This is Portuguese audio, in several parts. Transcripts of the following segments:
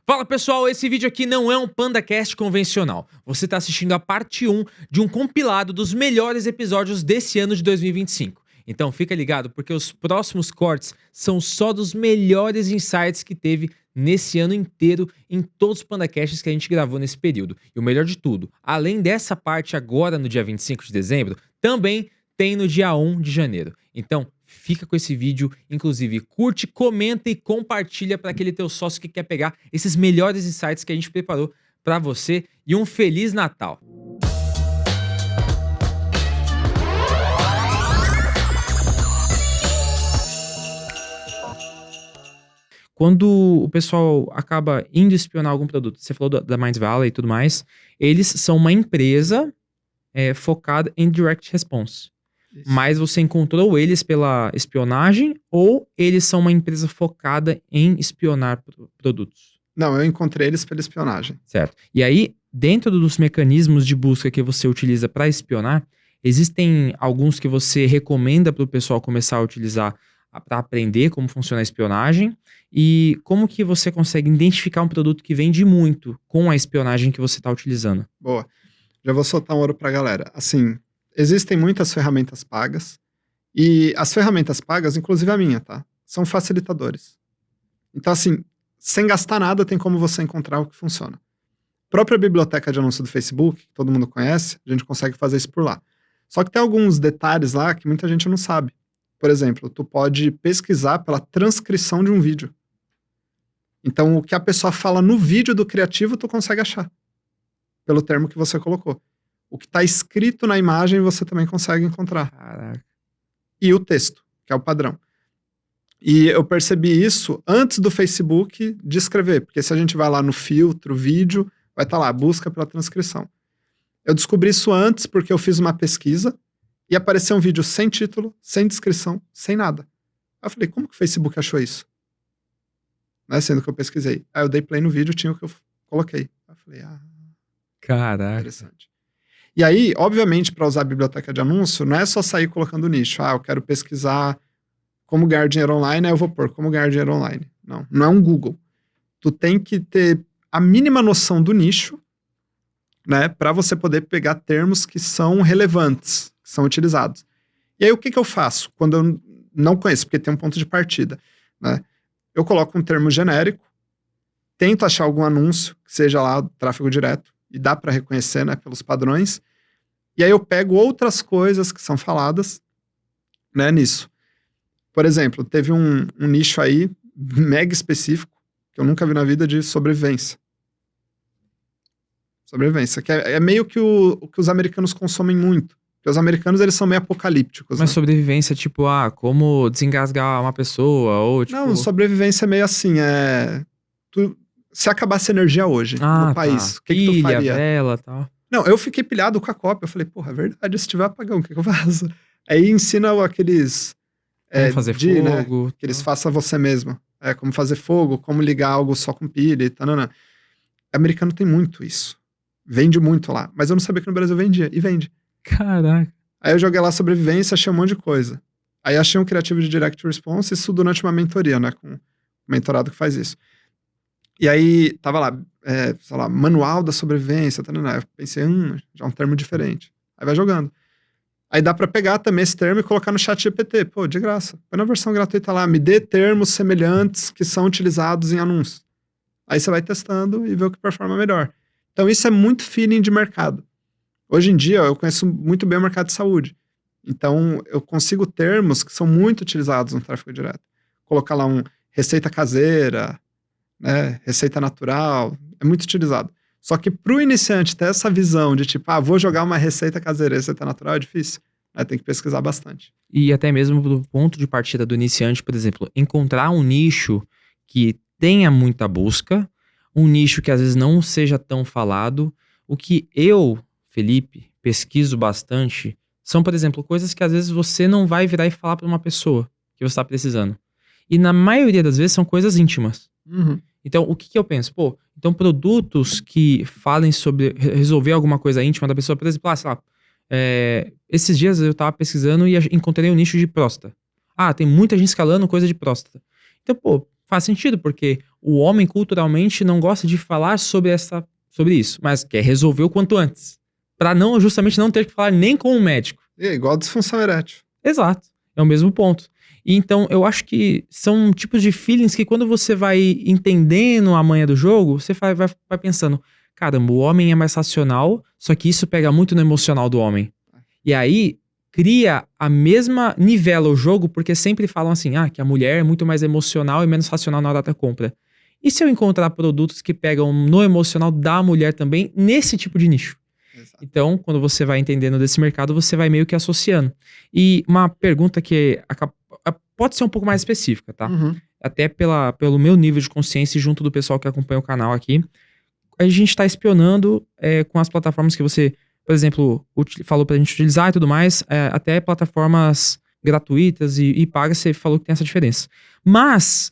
Fala pessoal, esse vídeo aqui não é um PandaCast convencional. Você está assistindo a parte 1 de um compilado dos melhores episódios desse ano de 2025. Então fica ligado porque os próximos cortes são só dos melhores insights que teve nesse ano inteiro em todos os PandaCasts que a gente gravou nesse período. E o melhor de tudo, além dessa parte agora no dia 25 de dezembro, também tem no dia 1 de janeiro. Então fica com esse vídeo, inclusive curte, comenta e compartilha para aquele teu sócio que quer pegar esses melhores insights que a gente preparou para você e um Feliz Natal! Quando o pessoal acaba indo espionar algum produto, você falou da Mindvalley e tudo mais, eles são uma empresa focada em direct response. Isso. Mas você encontrou eles pela espionagem ou eles são uma empresa focada em espionar produtos? Não, eu encontrei eles pela espionagem. Certo. E aí, dentro dos mecanismos de busca que você utiliza para espionar, existem alguns que você recomenda para o pessoal começar a utilizar para aprender como funciona a espionagem? E como que você consegue identificar um produto que vende muito com a espionagem que você está utilizando? Boa. Já vou soltar um ouro para a galera. Assim, existem muitas ferramentas pagas, e as ferramentas pagas, inclusive a minha, tá? São facilitadores. Então, assim, sem gastar nada, tem como você encontrar o que funciona. A própria biblioteca de anúncio do Facebook, que todo mundo conhece, a gente consegue fazer isso por lá. Só que tem alguns detalhes lá que muita gente não sabe. Por exemplo, tu pode pesquisar pela transcrição de um vídeo. Então, o que a pessoa fala no vídeo do criativo, tu consegue achar. Pelo termo que você colocou. O que está escrito na imagem, você também consegue encontrar. Caraca. E o texto, que é o padrão. E eu percebi isso antes do Facebook descrever. Porque se a gente vai lá no filtro, vídeo, vai estar lá, busca pela transcrição. Eu descobri isso antes porque eu fiz uma pesquisa e apareceu um vídeo sem título, sem descrição, sem nada. Aí eu falei, como que o Facebook achou isso? Né, sendo que eu pesquisei. Aí eu dei play no vídeo, tinha o que eu coloquei. Aí eu falei, caraca. Interessante. E aí, obviamente, para usar a biblioteca de anúncio, não é só sair colocando nicho. Eu quero pesquisar como ganhar dinheiro online, aí eu vou pôr como ganhar dinheiro online. Não é um Google. Tu tem que ter a mínima noção do nicho, né, para você poder pegar termos que são relevantes, que são utilizados. E aí, o que eu faço quando eu não conheço? Porque tem um ponto de partida, né? Eu coloco um termo genérico, tento achar algum anúncio, que seja lá tráfego direto, e dá para reconhecer, né, pelos padrões. E aí eu pego outras coisas que são faladas, né, nisso. Por exemplo, teve um nicho aí, mega específico, que eu nunca vi na vida, de sobrevivência. Sobrevivência, que é meio que o que os americanos consomem muito. Porque os americanos, eles são meio apocalípticos. Mas né? sobrevivência, tipo, como desengasgar uma pessoa, ou tipo... Não, sobrevivência é meio assim, se acabasse a energia hoje no país, tá. o que tu faria? Vela e tal. Não, eu fiquei pilhado com a cópia. Eu falei, porra, é verdade, se tiver apagão, o que eu faço? Aí ensina aqueles... Como fazer fogo. Né, que eles façam você mesmo. Como fazer fogo, como ligar algo só com pilha e tal. Americano tem muito isso. Vende muito lá. Mas eu não sabia que no Brasil vendia. E vende. Caraca. Aí eu joguei lá sobrevivência, achei um monte de coisa. Aí achei um criativo de direct response, isso durante uma mentoria, né? Com um mentorado que faz isso. E aí, tava lá, sei lá, manual da sobrevivência, eu pensei, já é um termo diferente. Aí vai jogando. Aí dá pra pegar também esse termo e colocar no chat GPT. Pô, de graça. Põe na versão gratuita lá, me dê termos semelhantes que são utilizados em anúncios. Aí você vai testando e vê o que performa melhor. Então isso é muito feeling de mercado. Hoje em dia, eu conheço muito bem o mercado de saúde. Então, eu consigo termos que são muito utilizados no tráfego direto. Colocar lá receita caseira, né, receita natural, é muito utilizado. Só que para o iniciante ter essa visão de tipo, vou jogar uma receita caseira, receita natural, é difícil. Tem que pesquisar bastante. E até mesmo do ponto de partida do iniciante, por exemplo, encontrar um nicho que tenha muita busca, um nicho que às vezes não seja tão falado. O que eu, Felipe, pesquiso bastante são, por exemplo, coisas que às vezes você não vai virar e falar para uma pessoa que você está precisando. E na maioria das vezes são coisas íntimas. Uhum. Então, o que eu penso? Então produtos que falem sobre resolver alguma coisa íntima da pessoa, por exemplo, sei lá, esses dias eu tava pesquisando e encontrei um nicho de próstata. Tem muita gente escalando coisa de próstata. Então, faz sentido, porque o homem culturalmente não gosta de falar sobre isso, mas quer resolver o quanto antes. Pra não, justamente não ter que falar nem com o médico. É igual a disfunção erétil. Exato, é o mesmo ponto. E então, eu acho que são tipos de feelings que quando você vai entendendo a manha do jogo, você vai pensando, caramba, o homem é mais racional, só que isso pega muito no emocional do homem. E aí, cria a mesma nivela o jogo, porque sempre falam assim, que a mulher é muito mais emocional e menos racional na hora da compra. E se eu encontrar produtos que pegam no emocional da mulher também, nesse tipo de nicho? Exato. Então, quando você vai entendendo desse mercado, você vai meio que associando. E uma pergunta que pode ser um pouco mais específica, tá? Uhum. Até pelo meu nível de consciência e junto do pessoal que acompanha o canal aqui. A gente tá espionando com as plataformas que você, por exemplo, falou pra gente utilizar e tudo mais, até plataformas gratuitas e pagas, você falou que tem essa diferença. Mas,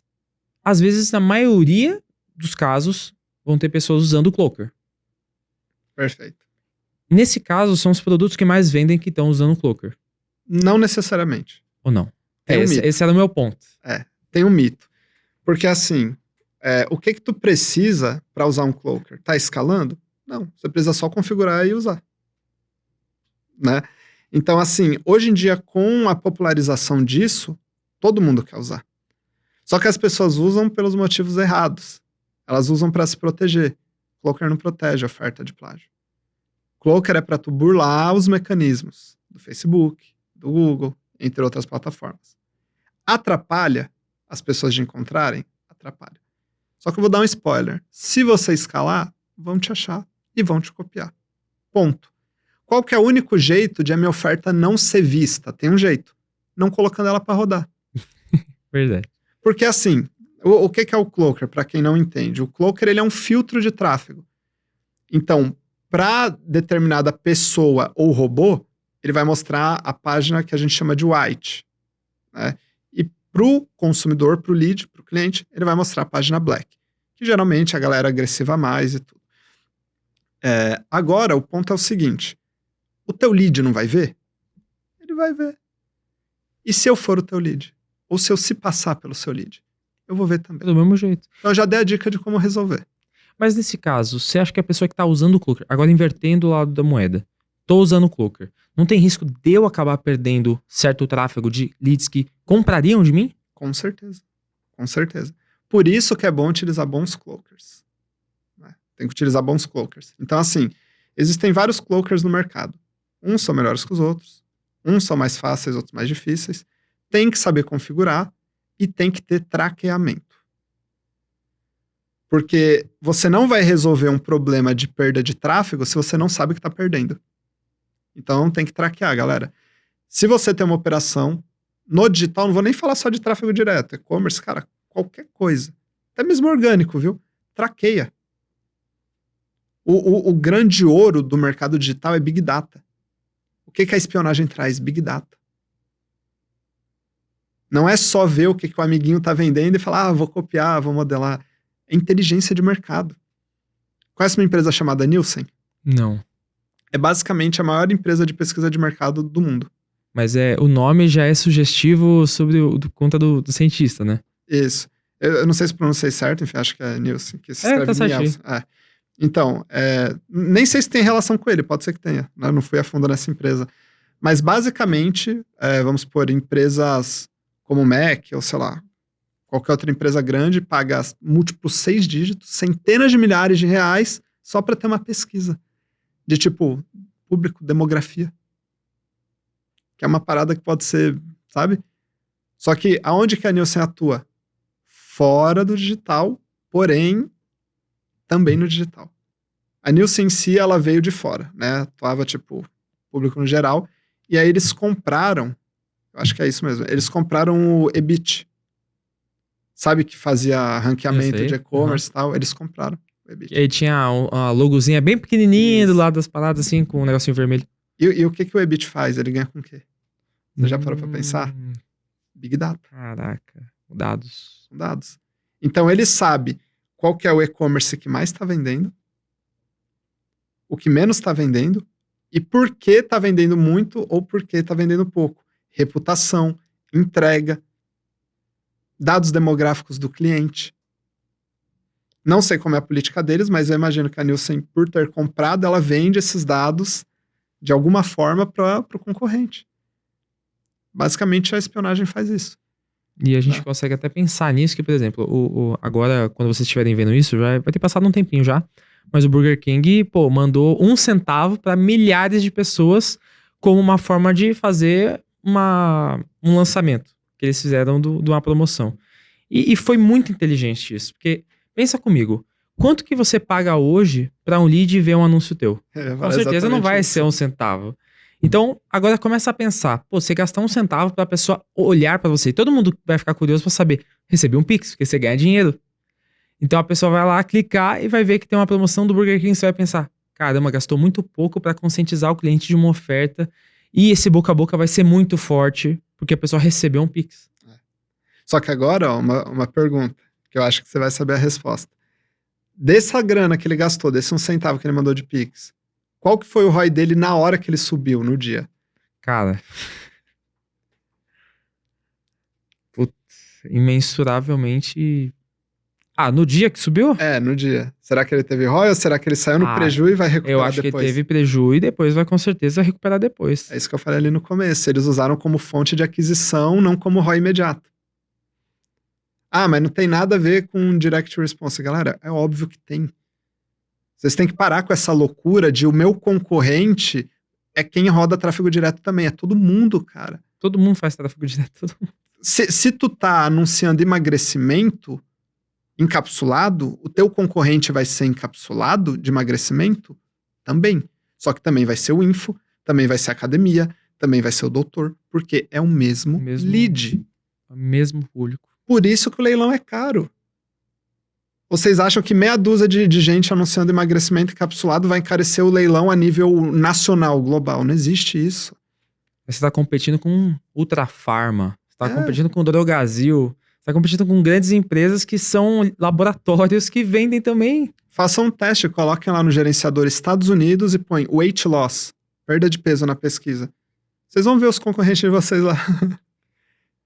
às vezes, na maioria dos casos, vão ter pessoas usando o Cloaker. Perfeito. Nesse caso, são os produtos que mais vendem que estão usando o Cloaker. Não necessariamente. Ou não? Tem um mito. Esse era o meu ponto. Tem um mito. Porque assim, o que tu precisa para usar um Cloaker? Tá escalando? Não. Você precisa só configurar e usar. Né? Então assim, hoje em dia com a popularização disso, todo mundo quer usar. Só que as pessoas usam pelos motivos errados. Elas usam para se proteger. Cloaker não protege a oferta de plágio. Cloaker é para tu burlar os mecanismos do Facebook, do Google, entre outras plataformas. Atrapalha as pessoas de encontrarem? Atrapalha. Só que eu vou dar um spoiler. Se você escalar, vão te achar e vão te copiar. Ponto. Qual que é o único jeito de a minha oferta não ser vista? Tem um jeito. Não colocando ela para rodar. Verdade. Porque assim, o que é o Cloaker, para quem não entende? O Cloaker ele é um filtro de tráfego. Então, para determinada pessoa ou robô, ele vai mostrar a página que a gente chama de white. Né? E para o consumidor, para o lead, para o cliente, ele vai mostrar a página black. Que geralmente a galera agressiva mais e tudo. Agora, o ponto é o seguinte. O teu lead não vai ver? Ele vai ver. E se eu for o teu lead? Ou se eu se passar pelo seu lead? Eu vou ver também. Do mesmo jeito. Então eu já dei a dica de como resolver. Mas nesse caso, você acha que a pessoa que tá usando o Cloaker, agora invertendo o lado da moeda, tô usando o Cloaker, não tem risco de eu acabar perdendo certo tráfego de leads que comprariam de mim? Com certeza. Com certeza. Por isso que é bom utilizar bons Cloakers. Né? Tem que utilizar bons Cloakers. Então, assim, existem vários Cloakers no mercado. Uns são melhores que os outros. Uns são mais fáceis, outros mais difíceis. Tem que saber configurar e tem que ter traqueamento. Porque você não vai resolver um problema de perda de tráfego se você não sabe o que está perdendo. Então tem que traquear, galera. Se você tem uma operação no digital, não vou nem falar só de tráfego direto, e-commerce, cara, qualquer coisa. Até mesmo orgânico, viu? Traqueia. O grande ouro do mercado digital é Big Data. O que a espionagem traz? Big Data. Não é só ver o que o amiguinho está vendendo e falar, vou copiar, vou modelar. É inteligência de mercado. Conhece uma empresa chamada Nielsen? Não. É basicamente a maior empresa de pesquisa de mercado do mundo. Mas o nome já é sugestivo sobre conta do cientista, né? Isso. Eu não sei se pronunciei certo, enfim, acho que é Nielsen, que se escreve tá Nielsen. Então, nem sei se tem relação com ele, pode ser que tenha. Né? Não fui a fundo nessa empresa. Mas basicamente, vamos supor, empresas como o Mac, ou sei lá, qualquer outra empresa grande, paga múltiplos 6 dígitos, centenas de milhares de reais, só para ter uma pesquisa. De tipo, público, demografia. Que é uma parada que pode ser, sabe? Só que aonde que a Nielsen atua? Fora do digital, porém, também no digital. A Nielsen em si, ela veio de fora, né? Atuava, tipo, público no geral. E aí eles compraram, eu acho que é isso mesmo, eles compraram o Ebit. Sabe que fazia ranqueamento de e-commerce e tal? Eles compraram o Ebit. E aí tinha a logozinha bem pequenininha do lado das paradas, assim, com um negocinho vermelho. E o que o Ebit faz? Ele ganha com o quê? Você já parou pra pensar? Big Data. Caraca, dados. Dados. Então ele sabe qual que é o e-commerce que mais está vendendo, o que menos está vendendo, e por que está vendendo muito ou por que está vendendo pouco. Reputação, entrega. dados demográficos do cliente. Não sei como é a política deles, mas eu imagino que a Nielsen, por ter comprado, ela vende esses dados de alguma forma para o concorrente. Basicamente, a espionagem faz isso. E a gente consegue até pensar nisso, que, por exemplo, agora, quando vocês estiverem vendo isso, já vai ter passado um tempinho já, mas o Burger King, mandou 1 centavo para milhares de pessoas como uma forma de fazer um lançamento que eles fizeram de uma promoção. E foi muito inteligente isso, porque pensa comigo, quanto que você paga hoje para um lead ver um anúncio teu? Com certeza não vai ser 1 centavo. Então, agora começa a pensar, você gastar 1 centavo pra pessoa olhar pra você. Todo mundo vai ficar curioso pra saber, receber um Pix, porque você ganha dinheiro. Então a pessoa vai lá clicar e vai ver que tem uma promoção do Burger King, você vai pensar, caramba, gastou muito pouco pra conscientizar o cliente de uma oferta e esse boca a boca vai ser muito forte, porque a pessoa recebeu um Pix. Só que agora, ó, uma pergunta, que eu acho que você vai saber a resposta. Dessa grana que ele gastou, desse 1 centavo que ele mandou de Pix, qual que foi o ROI dele na hora que ele subiu, no dia? Cara, imensuravelmente... no dia que subiu? No dia. Será que ele teve ROI ou será que ele saiu no prejuízo e vai recuperar depois? Eu acho que ele teve prejuízo e depois vai com certeza recuperar depois. É isso que eu falei ali no começo. Eles usaram como fonte de aquisição, não como ROI imediato. Mas não tem nada a ver com direct response. Galera, é óbvio que tem. Vocês têm que parar com essa loucura de o meu concorrente é quem roda tráfego direto também. É todo mundo, cara. Todo mundo faz tráfego direto. Todo mundo. Se tu tá anunciando emagrecimento encapsulado, o teu concorrente vai ser encapsulado de emagrecimento? Também. Só que também vai ser o info, também vai ser a academia, também vai ser o doutor, porque é o mesmo lead. O mesmo público. Por isso que o leilão é caro. Vocês acham que meia dúzia de gente anunciando emagrecimento encapsulado vai encarecer o leilão a nível nacional, global? Não existe isso. Você está competindo com Ultra Farma, você está competindo com Drogazil, você está competindo com grandes empresas que são laboratórios que vendem também. Façam um teste, coloquem lá no gerenciador Estados Unidos e põem weight loss, perda de peso na pesquisa. Vocês vão ver os concorrentes de vocês lá.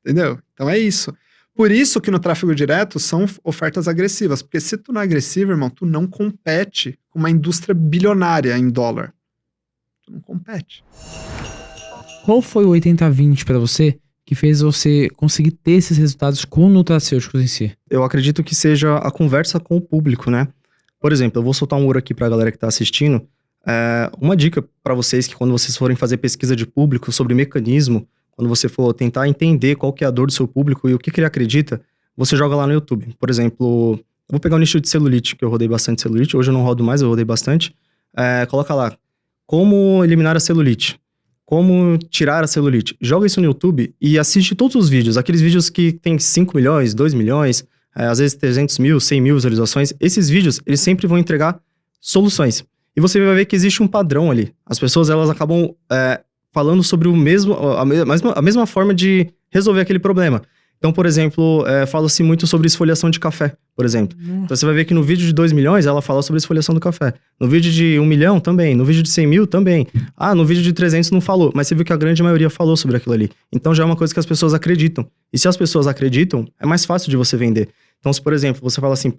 Entendeu? Então é isso. Por isso que no tráfego direto são ofertas agressivas. Porque se tu não é agressivo, irmão, tu não compete com uma indústria bilionária em dólar. Tu não compete. Qual foi o 80-20 para você que fez você conseguir ter esses resultados com nutracêuticos em si? Eu acredito que seja a conversa com o público, né? Por exemplo, eu vou soltar um ouro aqui pra galera que tá assistindo. Uma dica para vocês que quando vocês forem fazer pesquisa de público sobre mecanismo, quando você for tentar entender qual que é a dor do seu público e o que ele acredita, você joga lá no YouTube. Por exemplo, vou pegar o nicho de celulite, que eu rodei bastante celulite. Hoje eu não rodo mais, eu rodei bastante. Coloca lá, como eliminar a celulite. Como tirar a celulite. Joga isso no YouTube e assiste todos os vídeos. Aqueles vídeos que tem 5 milhões, 2 milhões, às vezes 300 mil, 100 mil visualizações. Esses vídeos, eles sempre vão entregar soluções. E você vai ver que existe um padrão ali. As pessoas, elas acabam... falando sobre a mesma forma de resolver aquele problema. Então, por exemplo, fala-se muito sobre esfoliação de café, por exemplo. Então, você vai ver que no vídeo de 2 milhões, ela fala sobre esfoliação do café. No vídeo de 1 milhão, também. No vídeo de 100 mil, também. No vídeo de 300 não falou. Mas você viu que a grande maioria falou sobre aquilo ali. Então, já é uma coisa que as pessoas acreditam. E se as pessoas acreditam, é mais fácil de você vender. Então, se, por exemplo, você fala assim,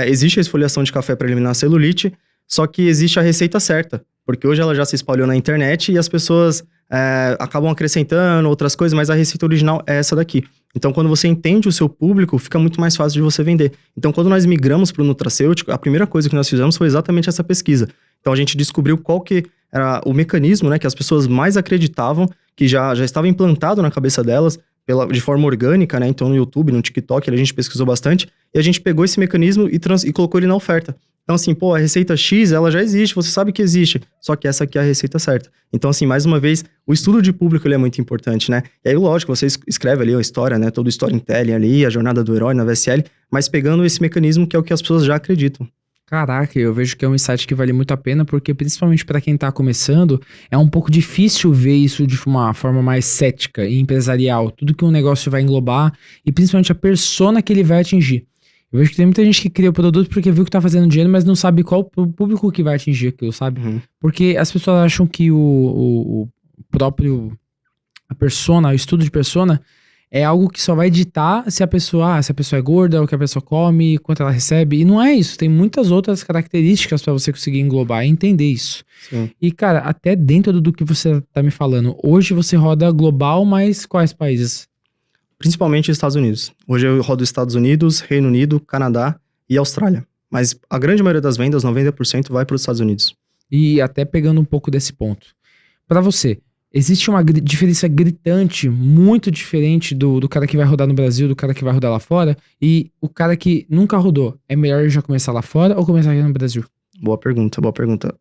existe a esfoliação de café para eliminar a celulite, só que existe a receita certa. Porque hoje ela já se espalhou na internet e as pessoas acabam acrescentando outras coisas, mas a receita original é essa daqui. Então, quando você entende o seu público, fica muito mais fácil de você vender. Então, quando nós migramos para o nutracêutico, a primeira coisa que nós fizemos foi exatamente essa pesquisa. Então, a gente descobriu qual que era o mecanismo, né, que as pessoas mais acreditavam, que já estava implantado na cabeça delas, de forma orgânica, né? Então, no YouTube, no TikTok, a gente pesquisou bastante, e a gente pegou esse mecanismo e colocou ele na oferta. Então, assim, a receita X, ela já existe, você sabe que existe, só que essa aqui é a receita certa. Então, assim, mais uma vez, o estudo de público, ele é muito importante, né? E aí, lógico, você escreve ali a história, né? Todo o storytelling ali, a jornada do herói na VSL, mas pegando esse mecanismo que é o que as pessoas já acreditam. Caraca, eu vejo que é um insight que vale muito a pena, porque principalmente para quem tá começando, é um pouco difícil ver isso de uma forma mais cética e empresarial. Tudo que um negócio vai englobar e principalmente a persona que ele vai atingir. Eu vejo que tem muita gente que cria o produto porque viu que tá fazendo dinheiro, mas não sabe qual o público que vai atingir aquilo, sabe? Uhum. Porque as pessoas acham que o próprio... a persona, o estudo de persona, é algo que só vai ditar se a pessoa é gorda, o que a pessoa come, quanto ela recebe. E não é isso. Tem muitas outras características para você conseguir englobar e entender isso. Sim. E, cara, até dentro do que você tá me falando, hoje você roda global, mas quais países? Principalmente Estados Unidos. Hoje eu rodo Estados Unidos, Reino Unido, Canadá e Austrália. Mas a grande maioria das vendas, 90%, vai para os Estados Unidos. E até pegando um pouco desse ponto. Para você, existe uma diferença gritante, muito diferente do cara que vai rodar no Brasil, do cara que vai rodar lá fora? E o cara que nunca rodou, é melhor já começar lá fora ou começar aqui no Brasil? Boa pergunta, boa pergunta.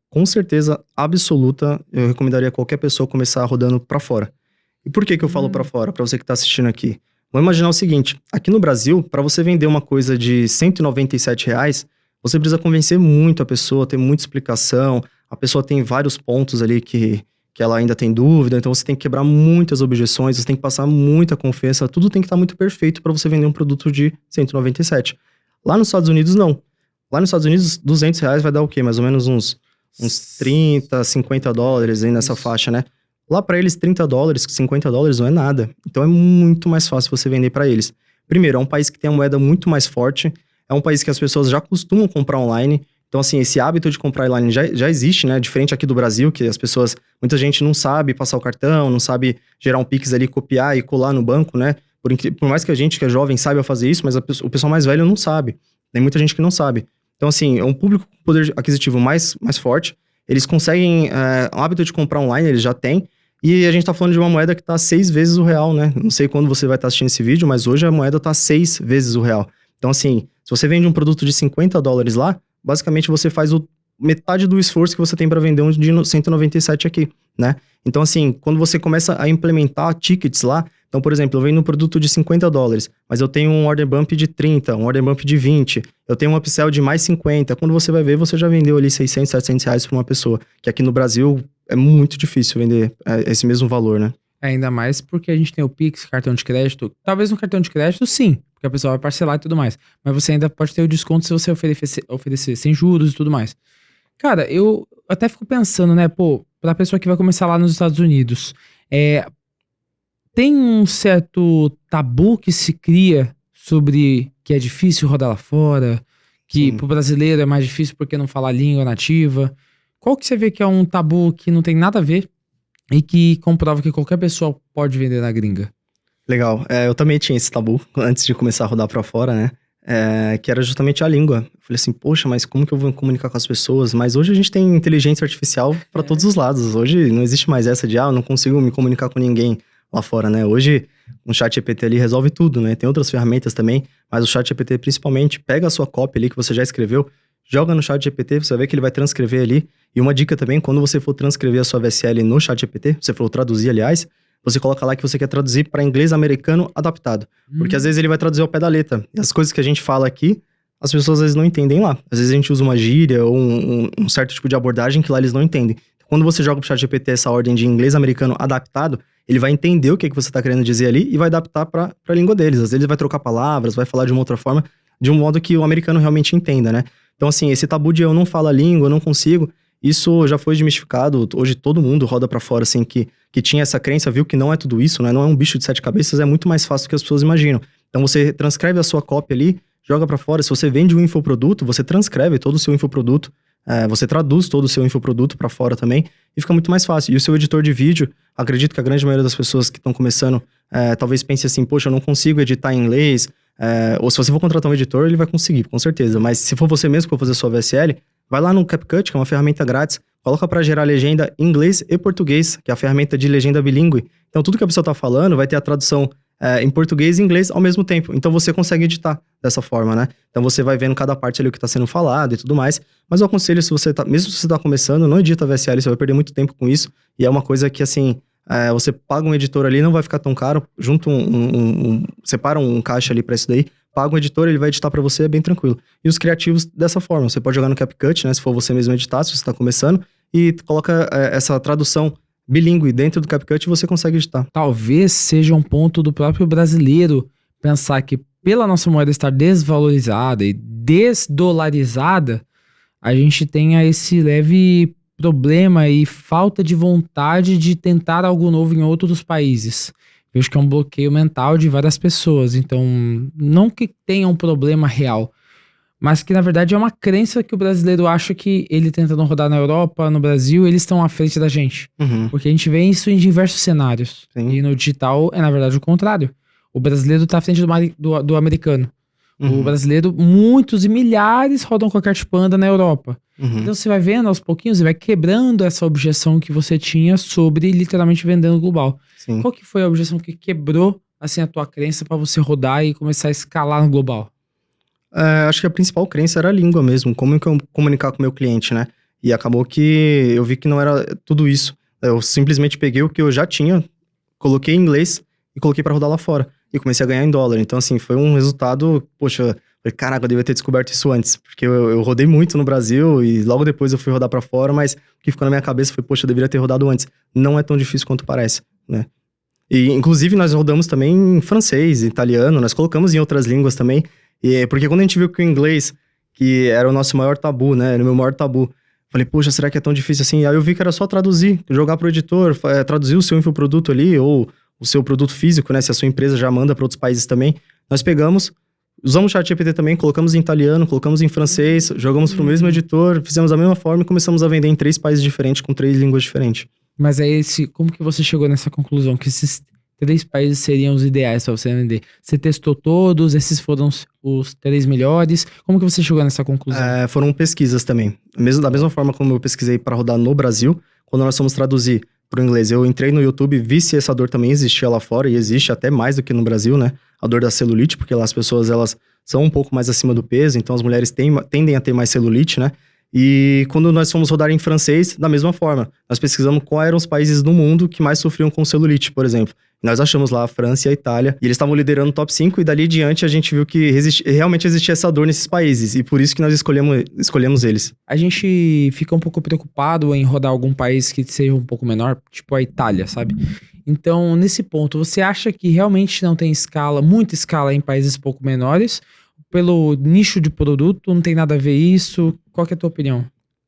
Com certeza absoluta, eu recomendaria qualquer pessoa começar rodando para fora. E por que eu falo para fora? Para você que tá assistindo aqui. Vamos imaginar o seguinte, aqui no Brasil, para você vender uma coisa de R$197, você precisa convencer muito a pessoa, ter muita explicação, a pessoa tem vários pontos ali que ela ainda tem dúvida, então você tem que quebrar muitas objeções, você tem que passar muita confiança, tudo tem que estar muito perfeito para você vender um produto de 197. Lá nos Estados Unidos, não. Lá nos Estados Unidos, R$200 vai dar o quê? Mais ou menos uns 30, 50 dólares aí nessa faixa, né? Lá para eles, 30 dólares, 50 dólares não é nada. Então é muito mais fácil você vender para eles. Primeiro, é um país que tem a moeda muito mais forte, é um país que as pessoas já costumam comprar online. Então, assim, esse hábito de comprar online já existe, né? Diferente aqui do Brasil, que as pessoas, muita gente não sabe passar o cartão, não sabe gerar um Pix ali, copiar e colar no banco, né? Por mais que a gente que é jovem saiba fazer isso, mas o pessoal mais velho não sabe. Tem muita gente que não sabe. Então, assim, é um público com poder aquisitivo mais forte. Eles conseguem, o hábito de comprar online, eles já têm. E a gente tá falando de uma moeda que tá 6 vezes o real, né? Não sei quando você vai estar assistindo esse vídeo, mas hoje a moeda tá 6 vezes o real. Então, assim, se você vende um produto de 50 dólares lá, basicamente você faz metade do esforço que você tem para vender um de 197 aqui, né? Então, assim, quando você começa a implementar tickets lá, então, por exemplo, eu vendo um produto de 50 dólares, mas eu tenho um order bump de 30, um order bump de 20, eu tenho um upsell de mais 50, quando você vai ver, você já vendeu ali 600, 700 reais para uma pessoa, que aqui no Brasil é muito difícil vender esse mesmo valor, né? Ainda mais porque a gente tem o Pix, cartão de crédito. Talvez no cartão de crédito, sim, porque a pessoa vai parcelar e tudo mais. Mas você ainda pode ter o desconto se você oferecer sem juros e tudo mais. Cara, eu até fico pensando, né, pô, pra pessoa que vai começar lá nos Estados Unidos, tem um certo tabu que se cria sobre que é difícil rodar lá fora, que pro brasileiro é mais difícil porque não fala a língua nativa. Qual que você vê que é um tabu que não tem nada a ver e que comprova que qualquer pessoa pode vender na gringa? Legal. Eu também tinha esse tabu antes de começar a rodar pra fora, né? Que era justamente a língua. Eu falei assim, poxa, mas como que eu vou comunicar com as pessoas? Mas hoje a gente tem inteligência artificial para todos os lados. Hoje não existe mais essa de, eu não consigo me comunicar com ninguém lá fora, né? Hoje um ChatGPT ali resolve tudo, né? Tem outras ferramentas também, mas o ChatGPT principalmente pega a sua cópia ali que você já escreveu, joga no ChatGPT, você vai ver que ele vai transcrever ali. E uma dica também, quando você for transcrever a sua VSL no ChatGPT, você for traduzir, aliás, você coloca lá que você quer traduzir para inglês americano adaptado. Porque às vezes ele vai traduzir ao pé da letra. E as coisas que a gente fala aqui, as pessoas às vezes não entendem lá. Às vezes a gente usa uma gíria ou um certo tipo de abordagem que lá eles não entendem. Quando você joga pro ChatGPT essa ordem de inglês americano adaptado, ele vai entender o que você está querendo dizer ali e vai adaptar para a língua deles. Às vezes ele vai trocar palavras, vai falar de uma outra forma, de um modo que o americano realmente entenda, né? Então, assim, esse tabu de eu não falo a língua, eu não consigo, isso já foi desmistificado. Hoje todo mundo roda pra fora, assim, que tinha essa crença, viu que não é tudo isso, né? Não é um bicho de 7 cabeças, é muito mais fácil do que as pessoas imaginam. Então você transcreve a sua cópia ali, joga pra fora. Se você vende um infoproduto, você transcreve todo o seu infoproduto, você traduz todo o seu infoproduto pra fora também, e fica muito mais fácil. E o seu editor de vídeo, acredito que a grande maioria das pessoas que estão começando, talvez pense assim, poxa, eu não consigo editar em inglês, ou se você for contratar um editor, ele vai conseguir, com certeza. Mas se for você mesmo que for fazer a sua VSL, vai lá no CapCut, que é uma ferramenta grátis, coloca para gerar legenda em inglês e português, que é a ferramenta de legenda bilíngue. Então tudo que a pessoa está falando vai ter a tradução em português e inglês ao mesmo tempo. Então você consegue editar dessa forma, né? Então você vai vendo cada parte ali o que está sendo falado e tudo mais. Mas eu aconselho, mesmo se você está começando, não edita VSL, você vai perder muito tempo com isso. E é uma coisa que, assim, você paga um editor ali, não vai ficar tão caro. Junta separa um caixa ali para isso daí. Paga um editor, ele vai editar para você, é bem tranquilo. E os criativos dessa forma, você pode jogar no CapCut, né? Se for você mesmo editar, se você está começando. E coloca essa tradução bilíngue dentro do CapCut e você consegue editar. Talvez seja um ponto do próprio brasileiro pensar que pela nossa moeda estar desvalorizada e desdolarizada, a gente tenha esse leve problema e falta de vontade de tentar algo novo em outros países. vejo que é um bloqueio mental de várias pessoas. Então, não que tenha um problema real, mas que na verdade é uma crença que o brasileiro acha que ele tentando rodar na Europa, no Brasil, eles estão à frente da gente. Uhum. Porque a gente vê isso em diversos cenários. Sim. E no digital é na verdade o contrário. O brasileiro tá à frente do americano. Uhum. O brasileiro, muitos e milhares rodam com a Kart Panda na Europa. Uhum. Então você vai vendo aos pouquinhos e vai quebrando essa objeção que você tinha sobre literalmente vendendo global. Sim. Qual que foi a objeção que quebrou assim a tua crença pra você rodar e começar a escalar no global? Acho que a principal crença era a língua mesmo, como que eu comunicar com o meu cliente, né? E acabou que eu vi que não era tudo isso. Eu simplesmente peguei o que eu já tinha, coloquei em inglês e coloquei pra rodar lá fora. E comecei a ganhar em dólar. Então, assim, foi um resultado, poxa, falei, caraca, eu devia ter descoberto isso antes. Porque eu rodei muito no Brasil e logo depois eu fui rodar pra fora, mas o que ficou na minha cabeça foi, poxa, eu deveria ter rodado antes. Não é tão difícil quanto parece, né? E, inclusive, nós rodamos também em francês, italiano, nós colocamos em outras línguas também. Porque quando a gente viu que o inglês, que era o nosso maior tabu, né? Era o meu maior tabu. Falei, poxa, será que é tão difícil assim? Aí eu vi que era só traduzir, jogar pro editor, traduzir o seu infoproduto ali, ou o seu produto físico, né? Se a sua empresa já manda para outros países também. Nós pegamos, usamos o ChatGPT também, colocamos em italiano, colocamos em francês, jogamos pro mesmo editor, fizemos da mesma forma e começamos a vender em 3 países diferentes, com 3 línguas diferentes. Mas aí, como que você chegou nessa conclusão? Que esses 3 países seriam os ideais para você vender? Você testou todos? Esses foram os 3 melhores? Como que você chegou nessa conclusão? Foram pesquisas também. Da mesma forma como eu pesquisei para rodar no Brasil, quando nós fomos traduzir pro inglês, eu entrei no YouTube, vi se essa dor também existia lá fora, e existe até mais do que no Brasil, né? A dor da celulite, porque lá as pessoas, elas são um pouco mais acima do peso, então as mulheres tendem a ter mais celulite, né? E quando nós fomos rodar em francês, da mesma forma, nós pesquisamos quais eram os países do mundo que mais sofriam com celulite, por exemplo. Nós achamos lá a França e a Itália, e eles estavam liderando o top 5, e dali em diante a gente viu que realmente existia essa dor nesses países, e por isso que nós escolhemos eles. A gente fica um pouco preocupado em rodar algum país que seja um pouco menor, tipo a Itália, sabe? Então, nesse ponto, você acha que realmente não tem muita escala em países pouco menores? Pelo nicho de produto, não tem nada a ver isso? Qual que é a tua opinião?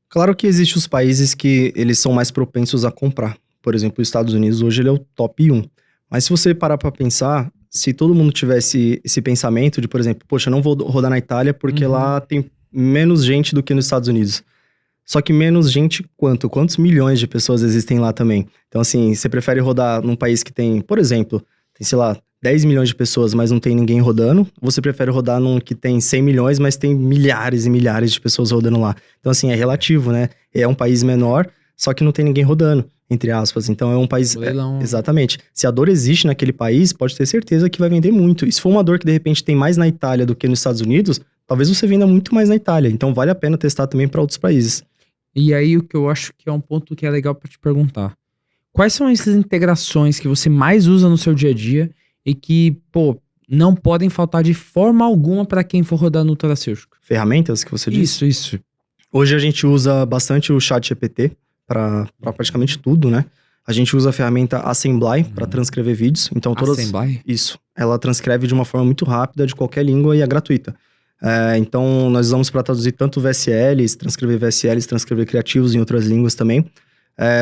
Claro que existem os países que eles são mais propensos a comprar. Por exemplo, os Estados Unidos hoje ele é o top 1. Mas se você parar pra pensar, se todo mundo tivesse esse pensamento de, por exemplo, poxa, eu não vou rodar na Itália porque lá tem menos gente do que nos Estados Unidos. Só que menos gente quanto? Quantos milhões de pessoas existem lá também? Então, assim, você prefere rodar num país que tem, por exemplo, tem, sei lá, 10 milhões de pessoas, mas não tem ninguém rodando? Ou você prefere rodar num que tem 100 milhões, mas tem milhares e milhares de pessoas rodando lá? Então, assim, é relativo, né? É um país menor, só que não tem ninguém rodando, entre aspas. Então, é um país... exatamente. Se a dor existe naquele país, pode ter certeza que vai vender muito. E se for uma dor que, de repente, tem mais na Itália do que nos Estados Unidos, talvez você venda muito mais na Itália. Então, vale a pena testar também para outros países. E aí, o que eu acho que é um ponto que é legal para te perguntar. Quais são essas integrações que você mais usa no seu dia a dia e que, pô, não podem faltar de forma alguma para quem for rodar no nutracêutico? Ferramentas que você disse? Isso. Hoje a gente usa bastante o ChatGPT para praticamente tudo, né? A gente usa a ferramenta Assembly para transcrever vídeos. Então Assembly? Isso. Ela transcreve de uma forma muito rápida de qualquer língua e é gratuita. Então, nós usamos para traduzir tanto VSLs, transcrever criativos em outras línguas também.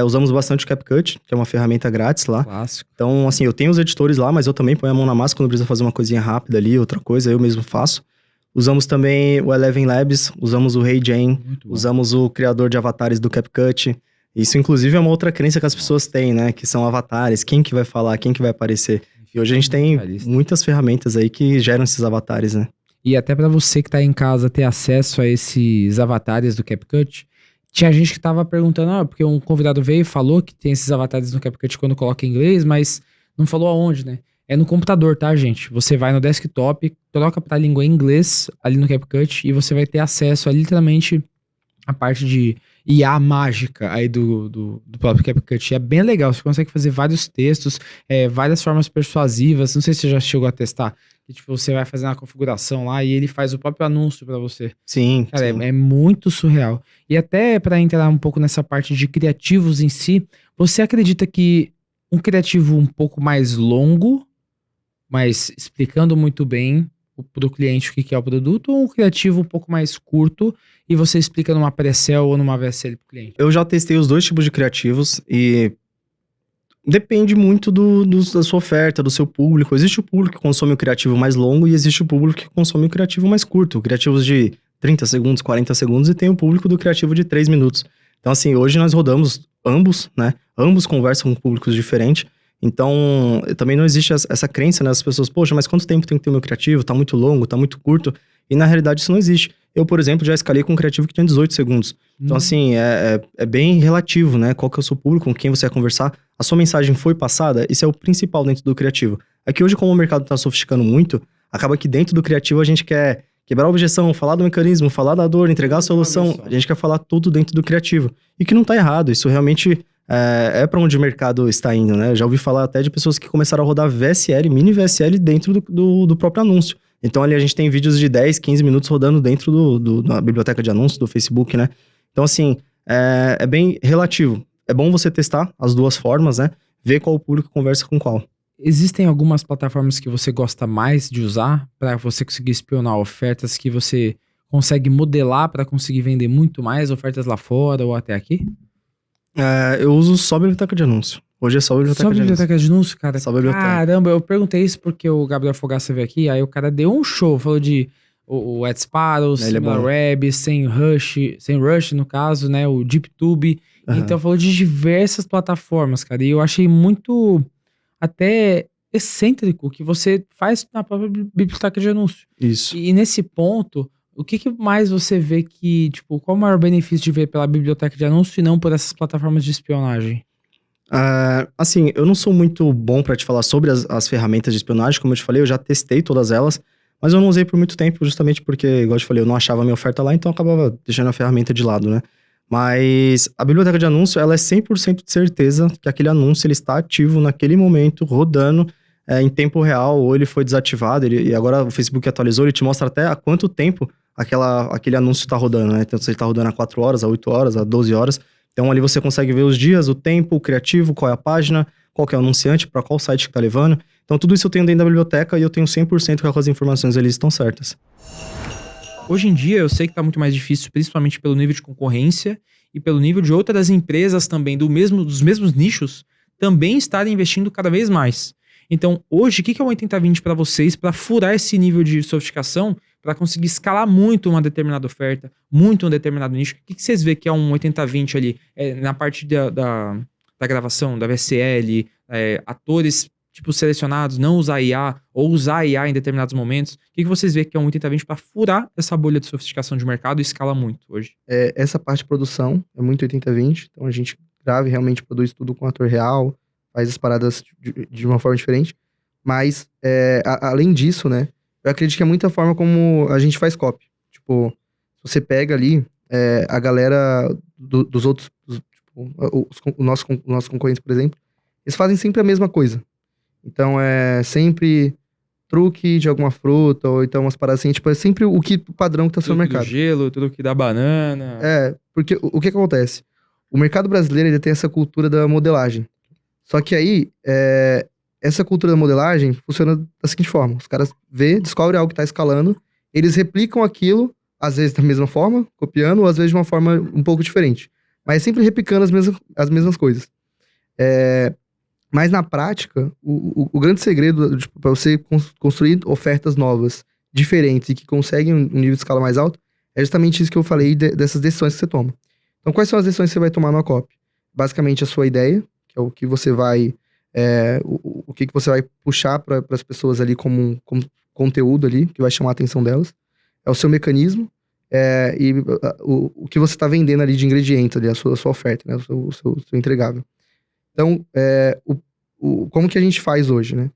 Usamos bastante o CapCut, que é uma ferramenta grátis lá. Clássico. Então, assim, eu tenho os editores lá, mas eu também ponho a mão na massa quando precisa fazer uma coisinha rápida ali, outra coisa, eu mesmo faço. Usamos também o Eleven Labs, usamos o HeyGen, usamos o criador de avatares do CapCut. Isso, inclusive, é uma outra crença que as pessoas têm, né? Que são avatares, quem que vai falar, quem que vai aparecer. E hoje a gente tem muitas ferramentas aí que geram esses avatares, né? E até para você que tá em casa ter acesso a esses avatares do CapCut, tinha gente que tava perguntando, porque um convidado veio e falou que tem esses avatares no CapCut quando coloca em inglês, mas não falou aonde, né? É no computador, tá, gente? Você vai no desktop, troca pra língua em inglês ali no CapCut e você vai ter acesso a literalmente a parte de IA mágica aí do próprio CapCut. É bem legal, você consegue fazer vários textos, várias formas persuasivas. Não sei se você já chegou a testar. Que, tipo, você vai fazer uma configuração lá e ele faz o próprio anúncio pra você. Sim. Cara, é muito surreal. E até pra entrar um pouco nessa parte de criativos em si, você acredita que um criativo um pouco mais longo, mas explicando muito bem pro cliente o que é o produto, ou um criativo um pouco mais curto e você explica numa pré-sell ou numa VSL pro cliente? Eu já testei os dois tipos de criativos e Depende muito da sua oferta, do seu público. Existe o público que consome o criativo mais longo e existe o público que consome o criativo mais curto. Criativos de 30 segundos, 40 segundos e tem o público do criativo de 3 minutos. Então, assim, hoje nós rodamos ambos, né? Ambos conversam com públicos diferentes. Então, também não existe essa crença, né? As pessoas, poxa, mas quanto tempo tem que ter o meu criativo? Tá muito longo, tá muito curto. E na realidade isso não existe. Eu, por exemplo, já escalei com um criativo que tinha 18 segundos. Então, assim, é bem relativo, né? Qual que é o seu público, com quem você vai conversar. A sua mensagem foi passada, isso é o principal dentro do criativo. É que hoje, como o mercado tá sofisticando muito, acaba que dentro do criativo a gente quer quebrar a objeção, falar do mecanismo, falar da dor, entregar a solução. A gente quer falar tudo dentro do criativo. E que não tá errado, isso realmente é para onde o mercado está indo, né? Eu já ouvi falar até de pessoas que começaram a rodar VSL, mini VSL dentro do próprio anúncio. Então ali a gente tem vídeos de 10, 15 minutos rodando dentro da biblioteca de anúncios do Facebook, né? Então assim, é bem relativo. É bom você testar as duas formas, né? Ver qual público conversa com qual. Existem algumas plataformas que você gosta mais de usar para você conseguir espionar ofertas que você consegue modelar para conseguir vender muito mais ofertas lá fora ou até aqui? Eu uso só biblioteca de anúncio. Hoje é só biblioteca Só de anúncio. biblioteca de anúncio, cara? Só biblioteca. Caramba, eu perguntei isso porque o Gabriel Fogaça veio aqui, aí o cara deu um show, falou de o AdSparrow, SimilarWeb, SEMrush no caso, né, o DeepTube. Então falou de diversas plataformas, cara, e eu achei muito até excêntrico que você faz na própria biblioteca de anúncio. Isso. E nesse ponto, o que mais você vê que, tipo, qual o maior benefício de ver pela biblioteca de anúncio e não por essas plataformas de espionagem? Assim, eu não sou muito bom pra te falar sobre as ferramentas de espionagem, como eu te falei, eu já testei todas elas, mas eu não usei por muito tempo, justamente porque, igual eu te falei, eu não achava a minha oferta lá, então eu acabava deixando a ferramenta de lado, né? Mas a biblioteca de anúncio, ela é 100% de certeza que aquele anúncio ele está ativo naquele momento, rodando em tempo real, ou ele foi desativado, e agora o Facebook atualizou, ele te mostra até há quanto tempo aquele anúncio está rodando, né? Então, se ele está rodando há 4 horas, há 8 horas, há 12 horas. Então, ali você consegue ver os dias, o tempo, o criativo, qual é a página, qual que é o anunciante, para qual site que está levando. Então, tudo isso eu tenho dentro da biblioteca e eu tenho 100% que aquelas informações ali estão certas. Hoje em dia, eu sei que tá muito mais difícil, principalmente pelo nível de concorrência e pelo nível de outras empresas também dos mesmos nichos também estarem investindo cada vez mais. Então, hoje, o que é o 80/20 para vocês para furar esse nível de sofisticação, para conseguir escalar muito uma determinada oferta, muito um determinado nicho? O que vocês vê que é um 80/20 ali? Na parte da gravação, da VSL, atores tipo selecionados, não usar IA ou usar IA em determinados momentos. O que vocês vê que é um 80/20 para furar essa bolha de sofisticação de mercado e escala muito hoje? Essa parte de produção é muito 80/20, então a gente grava e realmente produz tudo com ator real, faz as paradas de uma forma diferente, mas além disso, né, eu acredito que é muita forma como a gente faz copy. Tipo, você pega ali a galera dos outros, os nossos concorrentes, por exemplo, eles fazem sempre a mesma coisa. Então é sempre truque de alguma fruta, ou então umas paradas assim, tipo, é sempre o padrão que tá no mercado. Truque do gelo, truque da banana. Porque o que acontece? O mercado brasileiro, ele tem essa cultura da modelagem. Só que aí, essa cultura da modelagem funciona da seguinte forma. Os caras descobrem algo que tá escalando, eles replicam aquilo, às vezes da mesma forma, copiando, ou às vezes de uma forma um pouco diferente. Mas sempre replicando as mesmas coisas. Mas na prática, o grande segredo para você construir ofertas novas, diferentes e que conseguem um nível de escala mais alto, é justamente isso que eu falei dessas decisões que você toma. Então, quais são as decisões que você vai tomar no copy? Basicamente, a sua ideia, que é o que você vai... o que você vai puxar para as pessoas ali como conteúdo ali, que vai chamar a atenção delas. É o seu mecanismo e o que você está vendendo ali de ingredientes ali, a sua oferta, né? O seu entregável. Então, como que a gente faz hoje, né?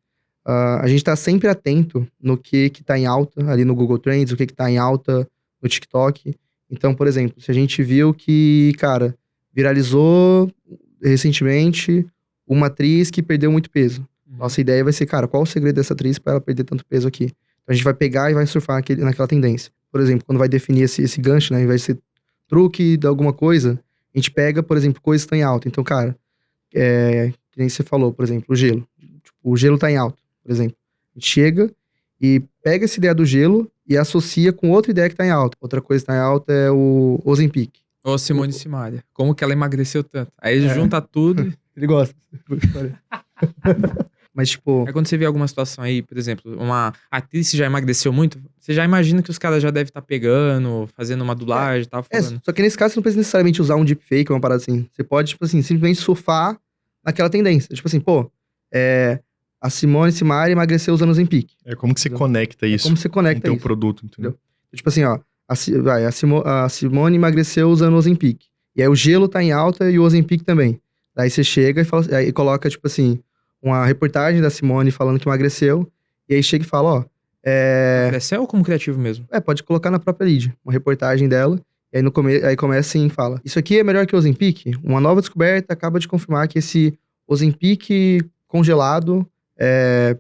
A gente tá sempre atento no que tá em alta ali no Google Trends, o que tá em alta no TikTok. Então, por exemplo, se a gente viu que, cara, viralizou recentemente uma atriz que perdeu muito peso. Nossa ideia vai ser, cara, qual o segredo dessa atriz para ela perder tanto peso aqui? Então, a gente vai pegar e vai surfar naquela tendência. Por exemplo, quando vai definir esse gancho, né? Ao invés de ser truque de alguma coisa, a gente pega, por exemplo, coisas que estão em alta. Então, cara... que nem você falou, por exemplo, o gelo. Tipo, o gelo tá em alta, por exemplo. A gente chega e pega essa ideia do gelo e associa com outra ideia que tá em alta. Outra coisa que tá em alta é o Ozempic. Ou Simone Simaria. Como que ela emagreceu tanto? Aí junta tudo Ele gosta. Mas, tipo, Aí quando você vê alguma situação aí, por exemplo, uma atriz que já emagreceu muito, você já imagina que os caras já devem estar pegando, fazendo uma dublagem e tal, falando. só que nesse caso você não precisa necessariamente usar um deepfake ou uma parada assim. Você pode, tipo assim, simplesmente surfar naquela tendência. Tipo assim, pô, a Simone Simari emagreceu usando o Ozempic. É como que você conecta isso Como você com o conecta teu isso. produto, entendeu? Tipo assim, ó, a Simone emagreceu usando o Ozempic. E aí o gelo tá em alta e o Ozempic também. Daí você chega e fala, aí coloca, tipo assim, uma reportagem da Simone falando que emagreceu. E aí chega e fala, ó, Emagreceu ou como criativo mesmo? pode colocar na própria lead, uma reportagem dela. E aí, aí começa assim e fala, isso aqui é melhor que o Ozempic? Uma nova descoberta acaba de confirmar que esse Ozempic congelado é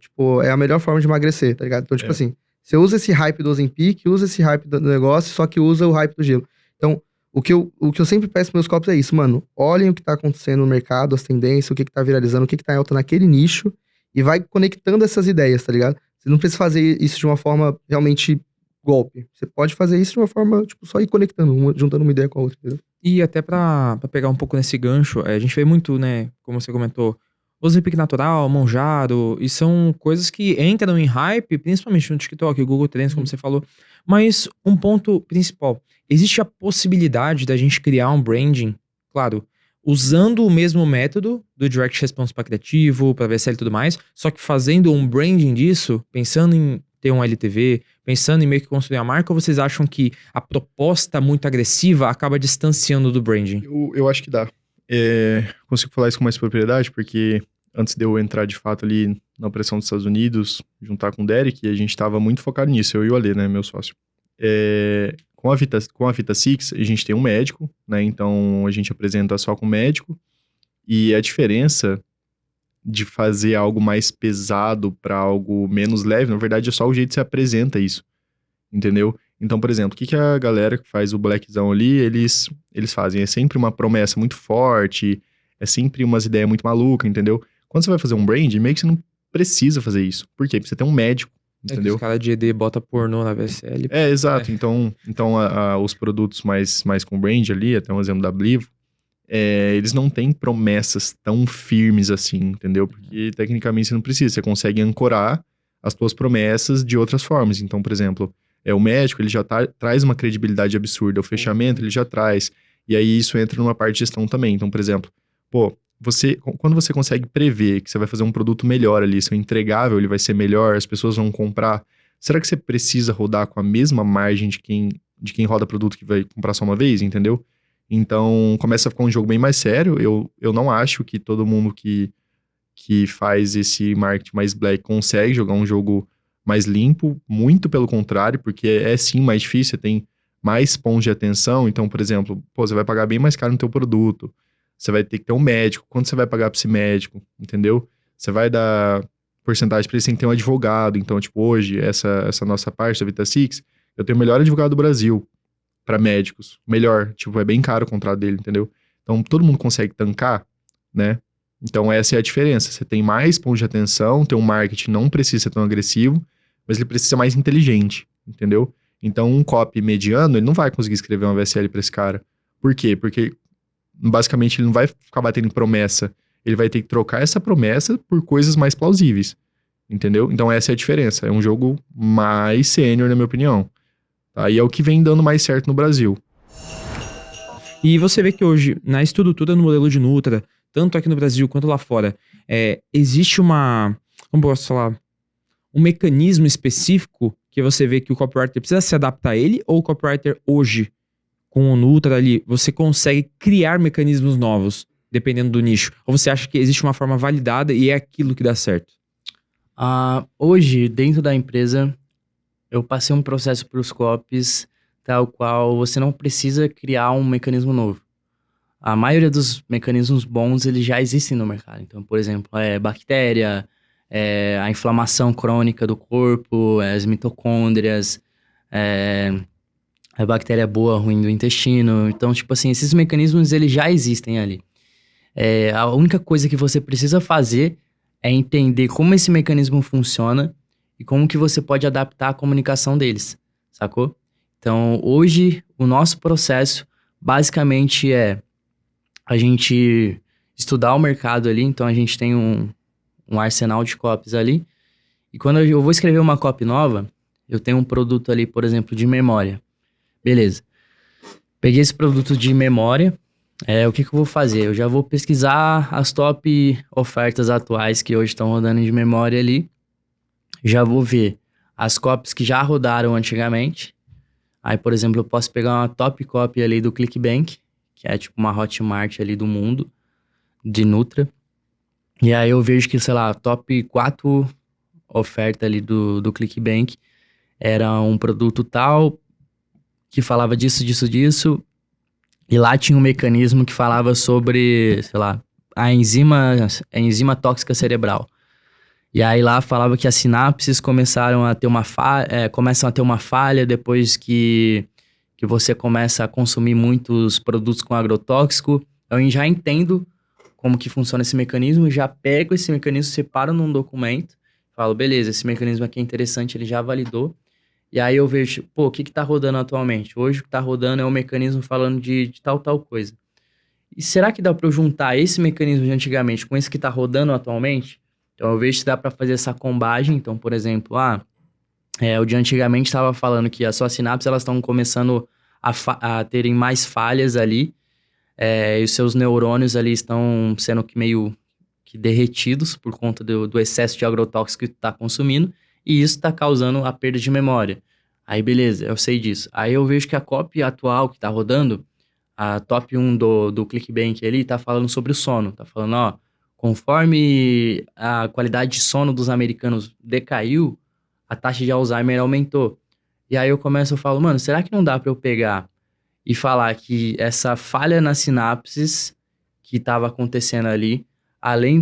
a melhor forma de emagrecer, tá ligado? Então, tipo assim, você usa esse hype do Ozempic, usa esse hype do negócio, só que usa o hype do gelo. Então, o que eu sempre peço pros meus copos é isso, mano. Olhem o que tá acontecendo no mercado, as tendências, o que tá viralizando, o que tá em alta naquele nicho e vai conectando essas ideias, tá ligado? Você não precisa fazer isso de uma forma realmente golpe. Você pode fazer isso de uma forma, tipo, só ir conectando, juntando uma ideia com a outra, entendeu? E até pra pegar um pouco nesse gancho, a gente vê muito, né, como você comentou, Ozempic natural, Monjaro, e são coisas que entram em hype, principalmente no TikTok, o Google Trends, como você falou. Mas um ponto principal, existe a possibilidade da gente criar um branding, claro, usando o mesmo método do Direct Response para criativo, para VSL e tudo mais, só que fazendo um branding disso, pensando em ter um LTV, pensando em meio que construir a marca, ou vocês acham que a proposta muito agressiva acaba distanciando do branding? Eu acho que dá. Consigo falar isso com mais propriedade, porque antes de eu entrar de fato ali na operação dos Estados Unidos, juntar com o Derek, a gente estava muito focado nisso, eu e o Ale, né, meu sócio. Com a Vita Six, a gente tem um médico, né, então a gente apresenta só com o médico, e a diferença de fazer algo mais pesado para algo menos leve, na verdade é só o jeito que você apresenta isso, entendeu? Então, por exemplo, o que a galera que faz o Blackzão ali, eles fazem? É sempre uma promessa muito forte, é sempre umas ideias muito malucas, entendeu? Quando você vai fazer um brand, meio que você não precisa fazer isso. Por quê? Porque você tem um médico, entendeu? Os caras de ED bota pornô na VSL. Exato. Então os produtos mais com brand ali, até um exemplo da Blivo, eles não têm promessas tão firmes assim, entendeu? Porque tecnicamente você não precisa, você consegue ancorar as suas promessas de outras formas. Então, por exemplo, o médico, ele já traz uma credibilidade absurda, o fechamento ele já traz, e aí isso entra numa parte de gestão também. Então, por exemplo, quando você consegue prever que você vai fazer um produto melhor ali, seu entregável ele vai ser melhor, as pessoas vão comprar, será que você precisa rodar com a mesma margem de quem roda produto que vai comprar só uma vez, entendeu? Então, começa a ficar um jogo bem mais sério. Eu não acho que todo mundo que faz esse marketing mais black consegue jogar um jogo mais limpo, muito pelo contrário, porque é sim mais difícil, você tem mais pontos de atenção. Então, por exemplo, você vai pagar bem mais caro no teu produto, você vai ter que ter um médico, quanto você vai pagar pra esse médico, entendeu? Você vai dar porcentagem pra ele sem ter um advogado. Então, tipo, hoje, essa nossa parte da Vita Six, eu tenho o melhor advogado do Brasil para médicos. Melhor, tipo, é bem caro o contrato dele, entendeu? Então, todo mundo consegue tancar, né? Então, essa é a diferença. Você tem mais pontos de atenção, teu marketing não precisa ser tão agressivo, mas ele precisa ser mais inteligente, entendeu? Então, um copy mediano, ele não vai conseguir escrever uma VSL para esse cara. Por quê? Porque, basicamente, ele não vai ficar batendo em promessa. Ele vai ter que trocar essa promessa por coisas mais plausíveis, entendeu? Então, essa é a diferença. É um jogo mais sênior, na minha opinião. Tá? E é o que vem dando mais certo no Brasil. E você vê que hoje, na estrutura no modelo de Nutra, tanto aqui no Brasil quanto lá fora, existe como posso falar, um mecanismo específico que você vê que o copywriter precisa se adaptar a ele, ou o copywriter hoje, com o Nutra ali, você consegue criar mecanismos novos, dependendo do nicho? Ou você acha que existe uma forma validada e é aquilo que dá certo? Hoje, dentro da empresa, eu passei um processo para os copies, tal qual você não precisa criar um mecanismo novo. A maioria dos mecanismos bons, eles já existem no mercado. Então, por exemplo, bactéria, a inflamação crônica do corpo, as mitocôndrias, a bactéria boa, ruim do intestino. Então, tipo assim, esses mecanismos, eles já existem ali. A única coisa que você precisa fazer é entender como esse mecanismo funciona e como que você pode adaptar a comunicação deles, sacou? Então, hoje, o nosso processo, basicamente, a gente estudar o mercado ali, então a gente tem um arsenal de copies ali. E quando eu vou escrever uma copy nova, eu tenho um produto ali, por exemplo, de memória. Beleza. Peguei esse produto de memória, o que eu vou fazer? Eu já vou pesquisar as top ofertas atuais que hoje estão rodando de memória ali. Já vou ver as copies que já rodaram antigamente. Aí, por exemplo, eu posso pegar uma top copy ali do ClickBank, que é tipo uma Hotmart ali do mundo, de Nutra. E aí eu vejo que, sei lá, top 4 oferta ali do ClickBank era um produto tal, que falava disso. E lá tinha um mecanismo que falava sobre, sei lá, a enzima tóxica cerebral. E aí lá falava que as sinapses começam a ter uma falha depois que você começa a consumir muitos produtos com agrotóxico. Eu já entendo como que funciona esse mecanismo, já pego esse mecanismo, separo num documento, falo, beleza, esse mecanismo aqui é interessante, ele já validou. E aí eu vejo, pô, o que tá rodando atualmente? Hoje o que tá rodando é um mecanismo falando de tal coisa. E será que dá para eu juntar esse mecanismo de antigamente com esse que tá rodando atualmente? Então eu vejo se dá para fazer essa combagem. Então, por exemplo, o de antigamente estava falando que as suas sinapses elas estão começando a terem mais falhas ali, e os seus neurônios ali estão sendo meio que derretidos por conta do excesso de agrotóxico que tu tá consumindo, e isso está causando a perda de memória. Aí beleza, eu sei disso. Aí eu vejo que a copy atual que está rodando, a top 1 do ClickBank ali, tá falando sobre o sono. Tá falando, conforme a qualidade de sono dos americanos decaiu, a taxa de Alzheimer aumentou. E aí eu falo, mano, será que não dá para eu pegar e falar que essa falha nas sinapses que estava acontecendo ali, além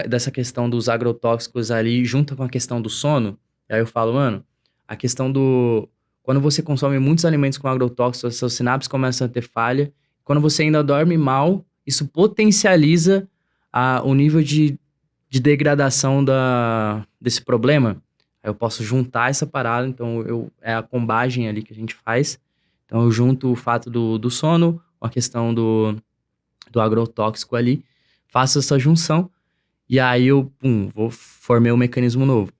dessa questão dos agrotóxicos ali, junto com a questão do sono, aí eu falo, mano, a questão quando você consome muitos alimentos com agrotóxicos, seus sinapses começam a ter falha. Quando você ainda dorme mal, isso potencializa o nível de degradação desse problema. Aí eu posso juntar essa parada, então é a combagem ali que a gente faz. Então eu junto o fato do sono, a questão do agrotóxico ali, faço essa junção, e aí eu formei um mecanismo novo.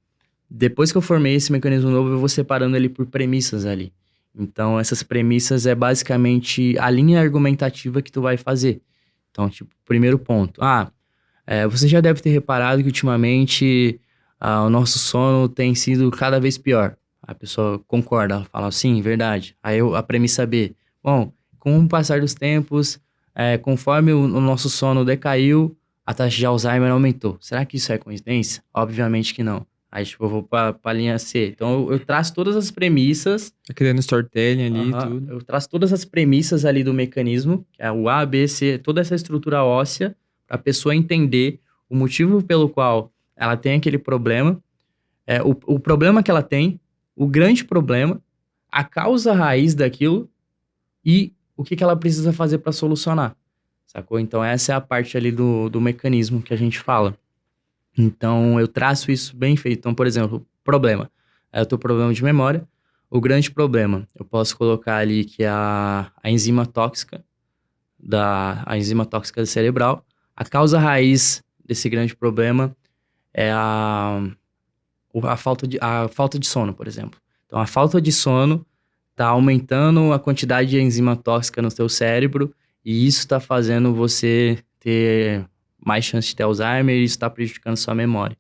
Depois que eu formei esse mecanismo novo, eu vou separando ele por premissas ali. Então, essas premissas é basicamente a linha argumentativa que tu vai fazer. Então, tipo, primeiro ponto. Você já deve ter reparado que ultimamente o nosso sono tem sido cada vez pior. A pessoa concorda, ela fala, sim, verdade. Aí a premissa B. Bom, com o passar dos tempos, conforme o nosso sono decaiu, a taxa de Alzheimer aumentou. Será que isso é coincidência? Obviamente que não. Aí, tipo, eu vou pra linha C. Então, eu traço todas as premissas. Tá criando storytelling ali e tudo. Eu traço todas as premissas ali do mecanismo, que é o A, B, C, toda essa estrutura óssea, pra pessoa entender o motivo pelo qual ela tem aquele problema, o problema que ela tem, o grande problema, a causa raiz daquilo e o que ela precisa fazer para solucionar, sacou? Então, essa é a parte ali do mecanismo que a gente fala. Então, eu traço isso bem feito. Então, por exemplo, problema. Eu tenho problema de memória. O grande problema, eu posso colocar ali que é a enzima tóxica, a enzima tóxica cerebral. A causa raiz desse grande problema é a falta de sono, por exemplo. Então, a falta de sono está aumentando a quantidade de enzima tóxica no seu cérebro, e isso está fazendo você ter mais chance de ter Alzheimer, e isso está prejudicando sua memória.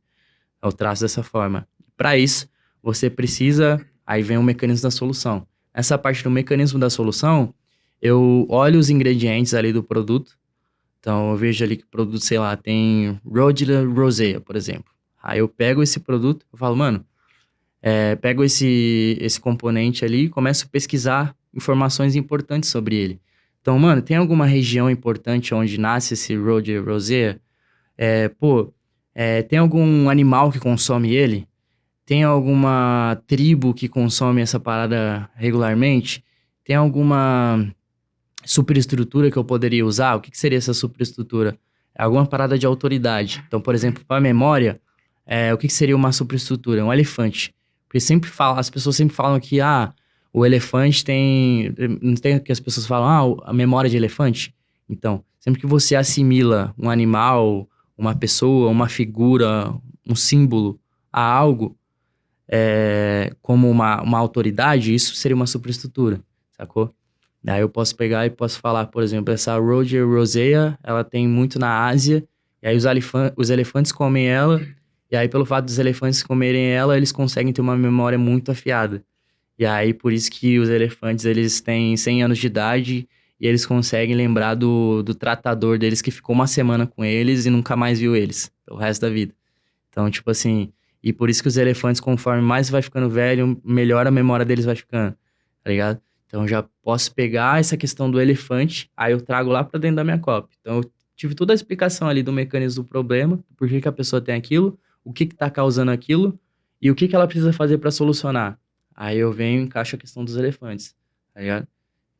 Eu traço dessa forma. Para isso, você precisa... Aí vem o mecanismo da solução. Essa parte do mecanismo da solução, eu olho os ingredientes ali do produto. Então, eu vejo ali que o produto, sei lá, tem Rhodiola rosea, por exemplo. Aí eu pego esse produto, eu falo, mano, pego esse componente ali e começo a pesquisar informações importantes sobre ele. Então, mano, tem alguma região importante onde nasce esse Rhodiola rosea? Tem algum animal que consome ele? Tem alguma tribo que consome essa parada regularmente? Tem alguma superestrutura que eu poderia usar? O que seria essa superestrutura? É alguma parada de autoridade. Então, por exemplo, para a memória, o que seria uma superestrutura? Um elefante. Porque as pessoas sempre falam que o elefante tem... Não tem que as pessoas falam, a memória de elefante? Então, sempre que você assimila um animal, uma pessoa, uma figura, um símbolo a algo, como uma autoridade, isso seria uma superestrutura, sacou? Daí eu posso pegar e posso falar, por exemplo, essa Roger rosea, ela tem muito na Ásia, e aí os elefantes comem ela, e aí pelo fato dos elefantes comerem ela, eles conseguem ter uma memória muito afiada. E aí por isso que os elefantes, eles têm 100 anos de idade, e eles conseguem lembrar do tratador deles que ficou uma semana com eles e nunca mais viu eles, pelo resto da vida. Então, tipo assim, e por isso que os elefantes, conforme mais vai ficando velho, melhor a memória deles vai ficando, tá ligado? Então, eu já posso pegar essa questão do elefante, aí eu trago lá pra dentro da minha copy. Então, eu tive toda a explicação ali do mecanismo do problema, por que a pessoa tem aquilo, o que tá causando aquilo e o que ela precisa fazer pra solucionar. Aí eu venho e encaixo a questão dos elefantes, tá ligado?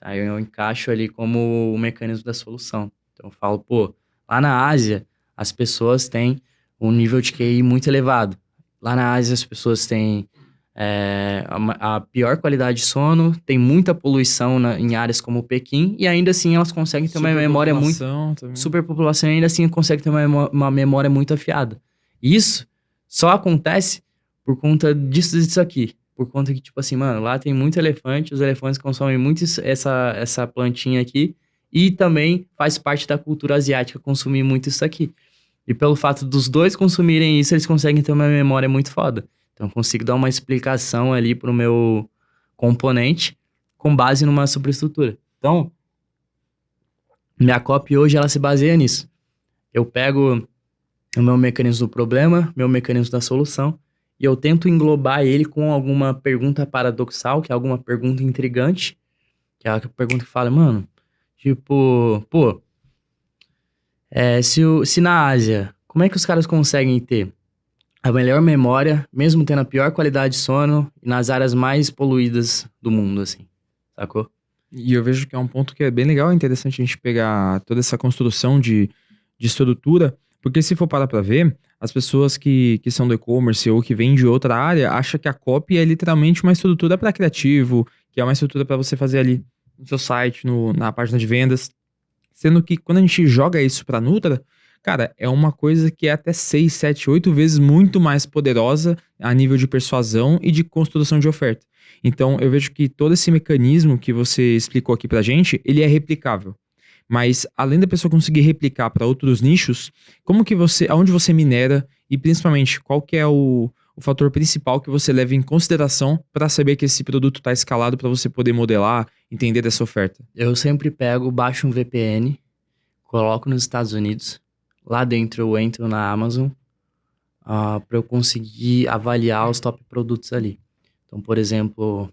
Aí eu encaixo ali como o mecanismo da solução. Então, eu falo, pô, lá na Ásia, as pessoas têm um nível de QI muito elevado. Lá na Ásia, as pessoas têm a pior qualidade de sono, tem muita poluição em áreas como Pequim, e ainda assim elas conseguem ter uma memória muito... Superpopulação, e ainda assim conseguem ter uma memória muito afiada. E isso só acontece por conta disso aqui. Por conta que, tipo assim, mano, lá tem muito elefante, os elefantes consomem muito essa plantinha aqui, e também faz parte da cultura asiática consumir muito isso aqui. E pelo fato dos dois consumirem isso, eles conseguem ter uma memória muito foda. Então, eu consigo dar uma explicação ali pro meu componente com base numa superestrutura. Então, minha copy hoje, ela se baseia nisso. Eu pego o meu mecanismo do problema, meu mecanismo da solução, e eu tento englobar ele com alguma pergunta paradoxal, que é alguma pergunta intrigante, que é a pergunta que fala, mano, tipo, pô, se na Ásia, como é que os caras conseguem ter a melhor memória, mesmo tendo a pior qualidade de sono, e nas áreas mais poluídas do mundo, assim, sacou? E eu vejo que é um ponto que é bem legal, é interessante a gente pegar toda essa construção de estrutura, porque se for parar pra ver, as pessoas que são do e-commerce ou que vêm de outra área, acham que a copy é literalmente uma estrutura para criativo, que é uma estrutura para você fazer ali no seu site, na página de vendas, sendo que quando a gente joga isso pra Nutra, cara, é uma coisa que é até 6, 7, 8 vezes muito mais poderosa a nível de persuasão e de construção de oferta. Então, eu vejo que todo esse mecanismo que você explicou aqui pra gente, ele é replicável. Mas, além da pessoa conseguir replicar para outros nichos, aonde você minera e, principalmente, qual que é o fator principal que você leva em consideração para saber que esse produto está escalado para você poder modelar, entender dessa oferta? Eu sempre baixo um VPN, coloco nos Estados Unidos, lá dentro eu entro na Amazon para eu conseguir avaliar os top produtos ali. Então, por exemplo,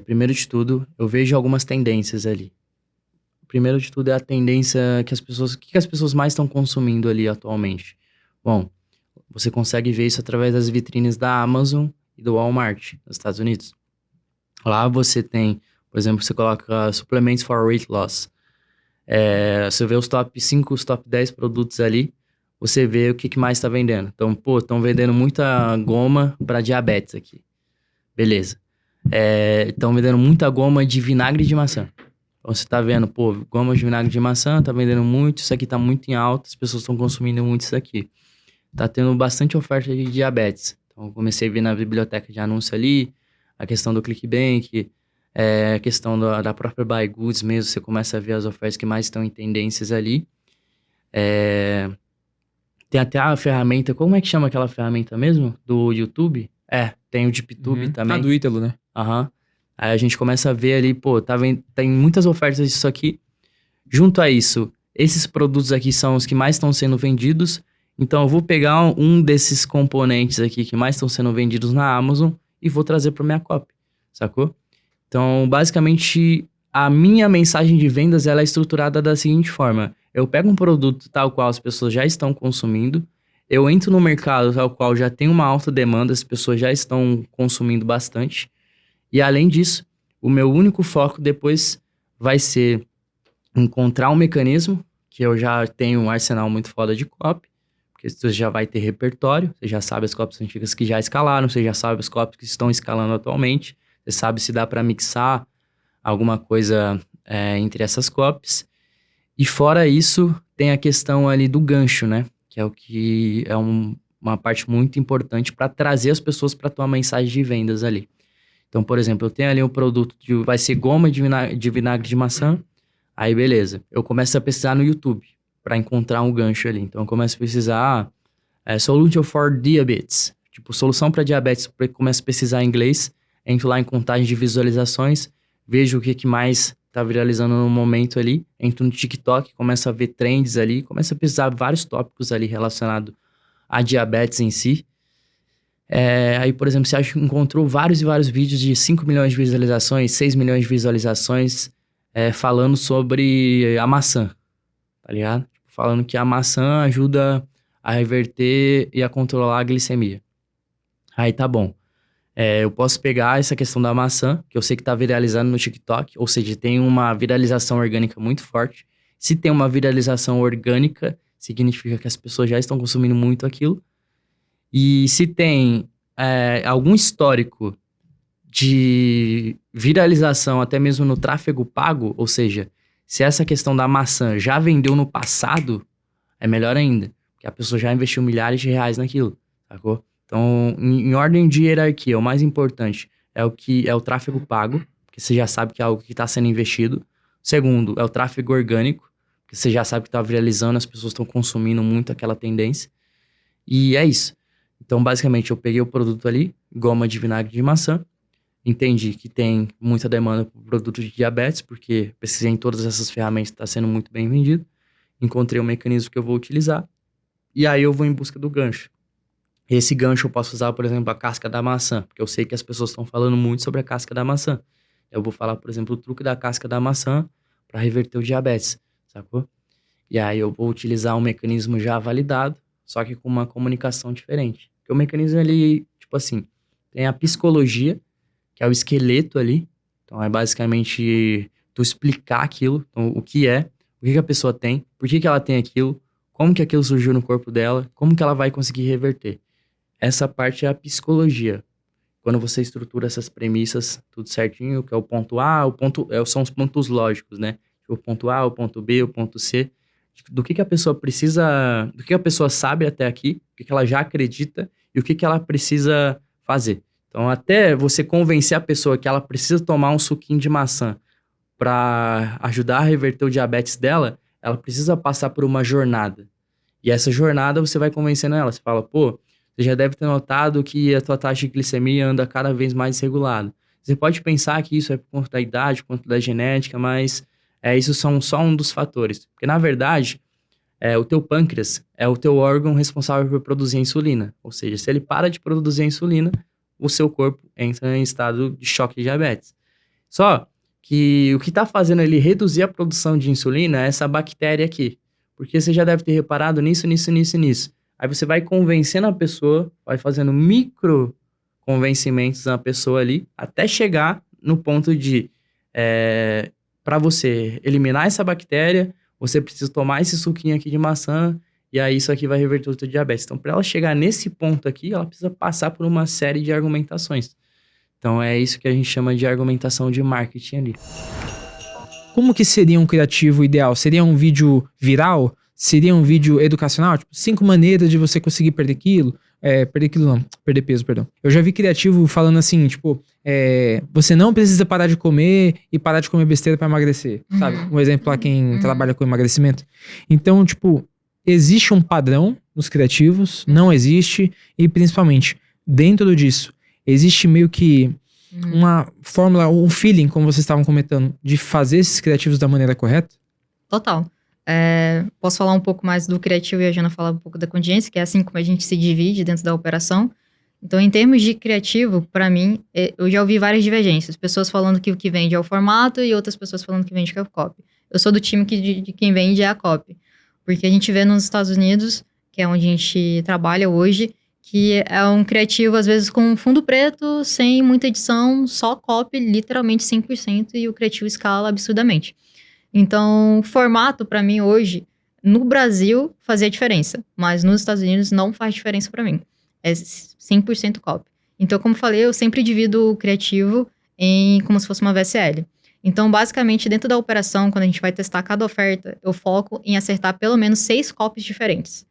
primeiro de tudo, eu vejo algumas tendências ali. Primeiro de tudo é a tendência que o que as pessoas mais estão consumindo ali atualmente. Bom, você consegue ver isso através das vitrines da Amazon e do Walmart, nos Estados Unidos. Lá você tem, por exemplo, você coloca suplementos for weight loss. Você vê os top 5, os top 10 produtos ali, você vê o que mais está vendendo. Então, estão vendendo muita goma para diabetes aqui. Beleza. Estão vendendo muita goma de vinagre de maçã. Então, você tá vendo, goma de vinagre de maçã, tá vendendo muito, isso aqui tá muito em alta, as pessoas estão consumindo muito isso aqui. Tá tendo bastante oferta de diabetes. Então, eu comecei a ver na biblioteca de anúncio ali, a questão do ClickBank, a questão da própria Buy Goods mesmo, você começa a ver as ofertas que mais estão em tendências ali. Tem até a ferramenta, como é que chama aquela ferramenta mesmo? Do YouTube? Tem o DeepTube também. Do Ítalo, né? Aham. Aí a gente começa a ver ali, tem muitas ofertas disso aqui. Junto a isso, esses produtos aqui são os que mais estão sendo vendidos. Então eu vou pegar um desses componentes aqui que mais estão sendo vendidos na Amazon e vou trazer para minha copy, sacou? Então, basicamente, a minha mensagem de vendas ela é estruturada da seguinte forma. Eu pego um produto tal qual as pessoas já estão consumindo, eu entro no mercado tal qual já tem uma alta demanda, as pessoas já estão consumindo bastante. E além disso, o meu único foco depois vai ser encontrar um mecanismo, que eu já tenho um arsenal muito foda de copy, porque você já vai ter repertório, você já sabe as copies antigas que já escalaram, você já sabe as copies que estão escalando atualmente, você sabe se dá para mixar alguma coisa entre essas copies. E fora isso, tem a questão ali do gancho, né? Que é o que é uma parte muito importante para trazer as pessoas para tua mensagem de vendas ali. Então, por exemplo, eu tenho ali um produto vai ser goma de vinagre de maçã. Aí, beleza. Eu começo a pesquisar no YouTube para encontrar um gancho ali. Então, eu começo a pesquisar Solution for Diabetes. Tipo, solução para diabetes. Eu começo a pesquisar em inglês. Entro lá em contagem de visualizações. Vejo o que mais tá viralizando no momento ali. Entro no TikTok, começo a ver trends ali. Começo a pesquisar vários tópicos ali relacionados a diabetes em si. Aí, por exemplo, você encontrou vários e vários vídeos de 5 milhões de visualizações, 6 milhões de visualizações, falando sobre a maçã, tá ligado? Falando que a maçã ajuda a reverter e a controlar a glicemia. Aí tá bom. Eu posso pegar essa questão da maçã, que eu sei que tá viralizando no TikTok, ou seja, tem uma viralização orgânica muito forte. Se tem uma viralização orgânica, significa que as pessoas já estão consumindo muito aquilo. E se tem algum histórico de viralização, até mesmo no tráfego pago, ou seja, se essa questão da maçã já vendeu no passado, é melhor ainda, porque a pessoa já investiu milhares de reais naquilo, sacou? Então, em ordem de hierarquia, o mais importante é o tráfego pago, porque você já sabe que é algo que está sendo investido. Segundo, é o tráfego orgânico, porque você já sabe que está viralizando, as pessoas estão consumindo muito aquela tendência. E é isso. Então, basicamente, eu peguei o produto ali, goma de vinagre de maçã, entendi que tem muita demanda por produto de diabetes, porque pesquisei em todas essas ferramentas, está sendo muito bem vendido. Encontrei o mecanismo que eu vou utilizar, e aí eu vou em busca do gancho. Esse gancho eu posso usar, por exemplo, a casca da maçã, porque eu sei que as pessoas estão falando muito sobre a casca da maçã. Eu vou falar, por exemplo, o truque da casca da maçã para reverter o diabetes, sacou? E aí eu vou utilizar um mecanismo já validado, só que com uma comunicação diferente. Porque o mecanismo, ele, tipo assim, tem a psicologia, que é o esqueleto ali. Então, é basicamente tu explicar aquilo, então, o que é, o que a pessoa tem, por que ela tem aquilo, como que aquilo surgiu no corpo dela, como que ela vai conseguir reverter. Essa parte é a psicologia. Quando você estrutura essas premissas, tudo certinho, que é o ponto A, são os pontos lógicos, né? O ponto A, o ponto B, o ponto C, do que a pessoa precisa, do que a pessoa sabe até aqui, o que ela já acredita e o que ela precisa fazer. Então, até você convencer a pessoa que ela precisa tomar um suquinho de maçã para ajudar a reverter o diabetes dela, ela precisa passar por uma jornada. E essa jornada você vai convencendo ela. Você fala, pô, você já deve ter notado que a tua taxa de glicemia anda cada vez mais desregulada. Você pode pensar que isso é por conta da idade, por conta da genética, mas isso são só um dos fatores. Porque, na verdade, o teu pâncreas é o teu órgão responsável por produzir a insulina. Ou seja, se ele para de produzir a insulina, o seu corpo entra em estado de choque de diabetes. Só que o que está fazendo ele reduzir a produção de insulina é essa bactéria aqui. Porque você já deve ter reparado nisso. Aí você vai convencendo a pessoa, vai fazendo micro convencimentos na pessoa ali, até chegar no ponto de, para você eliminar essa bactéria, você precisa tomar esse suquinho aqui de maçã, e aí isso aqui vai reverter o teu diabetes. Então, para ela chegar nesse ponto aqui, ela precisa passar por uma série de argumentações. Então, é isso que a gente chama de argumentação de marketing ali. Como que seria um criativo ideal? Seria um vídeo viral? Seria um vídeo educacional? Tipo, 5 maneiras de você conseguir perder peso, perdão. Eu já vi criativo falando assim, tipo, você não precisa parar de comer e parar de comer besteira pra emagrecer, sabe? Um exemplo lá, quem trabalha com emagrecimento. Então, tipo, existe um padrão nos criativos, não existe, e principalmente, dentro disso, existe meio que uma fórmula, um feeling, como vocês estavam comentando, de fazer esses criativos da maneira correta? Total. Posso falar um pouco mais do criativo e a Jana falar um pouco da contingência, que é assim como a gente se divide dentro da operação. Então, em termos de criativo, para mim, eu já ouvi várias divergências. Pessoas falando que o que vende é o formato e outras pessoas falando que vende que é o copy. Eu sou do time de quem vende é a copy. Porque a gente vê nos Estados Unidos, que é onde a gente trabalha hoje, que é um criativo, às vezes, com fundo preto, sem muita edição, só copy, literalmente 100%, e o criativo escala absurdamente. Então, formato, para mim, hoje, no Brasil, fazia diferença. Mas nos Estados Unidos não faz diferença para mim. É 100% copy. Então, como falei, eu sempre divido o criativo como se fosse uma VSL. Então, basicamente, dentro da operação, quando a gente vai testar cada oferta, eu foco em acertar pelo menos 6 copies diferentes.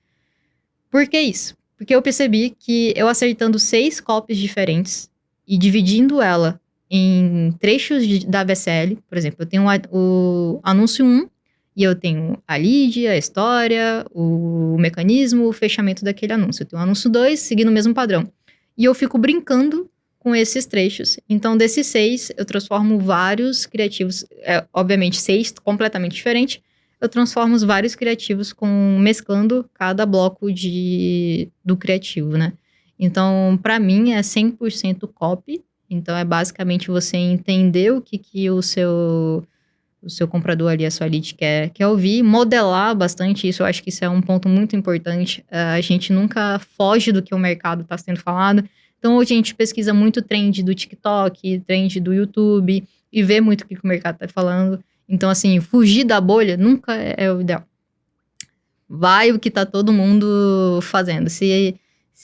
Por que isso? Porque eu percebi que eu acertando 6 copies diferentes e dividindo ela em trechos da VSL, por exemplo, eu tenho o anúncio 1 e eu tenho a lead, a história, o mecanismo, o fechamento daquele anúncio. Eu tenho o anúncio 2 seguindo o mesmo padrão. E eu fico brincando com esses trechos. Então, desses 6, eu transformo vários criativos, obviamente 6 completamente diferentes, eu transformo os vários criativos mesclando cada bloco do criativo, né? Então, para mim, é 100% copy. Então, é basicamente você entender o que o seu comprador ali, a sua lead quer ouvir, modelar bastante isso. Eu acho que isso é um ponto muito importante. A gente nunca foge do que o mercado está sendo falado. Então, hoje a gente pesquisa muito trend do TikTok, trend do YouTube, e vê muito o que o mercado está falando. Então, assim, fugir da bolha nunca é o ideal. Vai o que tá todo mundo fazendo. Se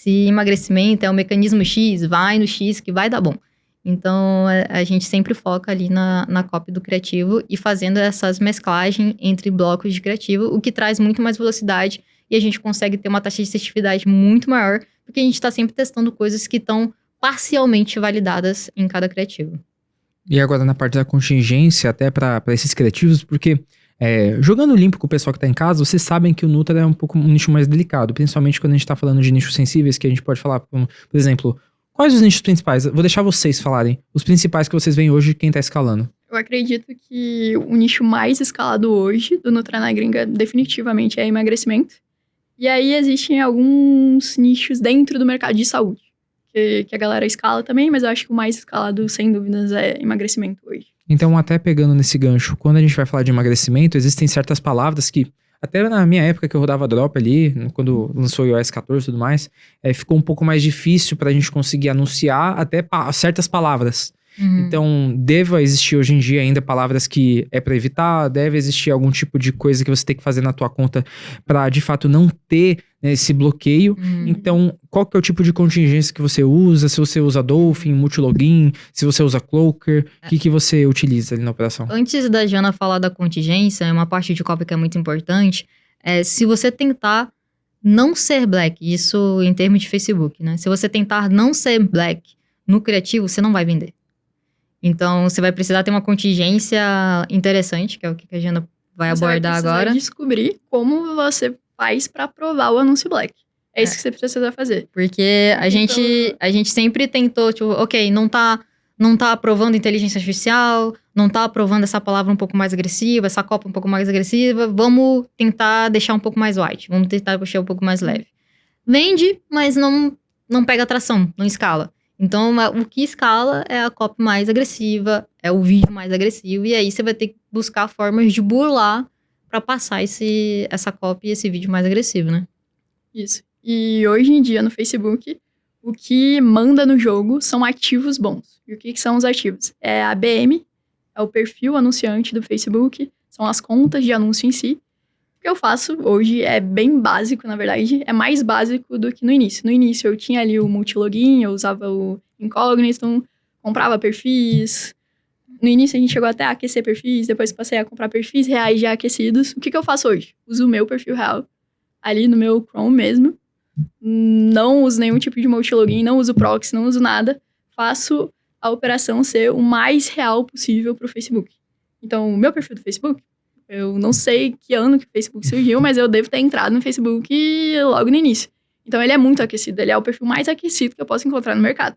emagrecimento é o mecanismo X, vai no X que vai dar bom. Então, a gente sempre foca ali na copy do criativo e fazendo essas mesclagens entre blocos de criativo, o que traz muito mais velocidade e a gente consegue ter uma taxa de assertividade muito maior, porque a gente está sempre testando coisas que estão parcialmente validadas em cada criativo. E agora na parte da contingência, até para esses criativos, porque jogando limpo com o pessoal que tá em casa, vocês sabem que o Nutra é um nicho mais delicado, principalmente quando a gente tá falando de nichos sensíveis, que a gente pode falar, por exemplo, quais os nichos principais? Vou deixar vocês falarem, os principais que vocês veem hoje, quem tá escalando. Eu acredito que o nicho mais escalado hoje do Nutra na Gringa definitivamente é emagrecimento. E aí existem alguns nichos dentro do mercado de saúde, que a galera escala também, mas eu acho que o mais escalado, sem dúvidas, é emagrecimento hoje. Então, até pegando nesse gancho, quando a gente vai falar de emagrecimento, existem certas palavras que, até na minha época que eu rodava drop ali, quando lançou o iOS 14 e tudo mais, ficou um pouco mais difícil pra gente conseguir anunciar até certas palavras. Então, deve existir hoje em dia ainda palavras que é pra evitar, deve existir algum tipo de coisa que você tem que fazer na tua conta pra, de fato, não ter, né, esse bloqueio. Então, qual que é o tipo de contingência que você usa? Se você usa Dolphin, Multilogin, se você usa Cloaker, o que você utiliza ali na operação? Antes da Jana falar da contingência, uma parte de copy que é muito importante, se você tentar não ser black, isso em termos de Facebook, né? Se você tentar não ser black no criativo, você não vai vender. Então, você vai precisar ter uma contingência interessante, que é o que a Jana vai abordar agora. Você vai descobrir como você faz para aprovar o anúncio black. É isso que você precisa fazer. Porque a gente sempre tentou, tipo, ok, não tá aprovando inteligência artificial, não tá aprovando essa palavra um pouco mais agressiva, essa copa um pouco mais agressiva, vamos tentar deixar um pouco mais white, vamos tentar deixar um pouco mais leve. Vende, mas não pega atração, não escala. Então, o que escala é a copy mais agressiva, é o vídeo mais agressivo, e aí você vai ter que buscar formas de burlar para passar essa copy e esse vídeo mais agressivo, né? Isso. E hoje em dia, no Facebook, o que manda no jogo são ativos bons. E o que são os ativos? É a BM, é o perfil anunciante do Facebook, são as contas de anúncio em si. O que eu faço hoje é bem básico, na verdade, é mais básico do que no início. No início eu tinha ali o Multilogin, eu usava o Incognito, comprava perfis. No início a gente chegou até a aquecer perfis, depois passei a comprar perfis reais já aquecidos. O que eu faço hoje? Uso o meu perfil real, ali no meu Chrome mesmo. Não uso nenhum tipo de Multilogin, não uso proxy, não uso nada. Faço a operação ser o mais real possível para o Facebook. Então, o meu perfil do Facebook, eu não sei que ano que o Facebook surgiu, mas eu devo ter entrado no Facebook logo no início. Então, ele é muito aquecido. Ele é o perfil mais aquecido que eu posso encontrar no mercado.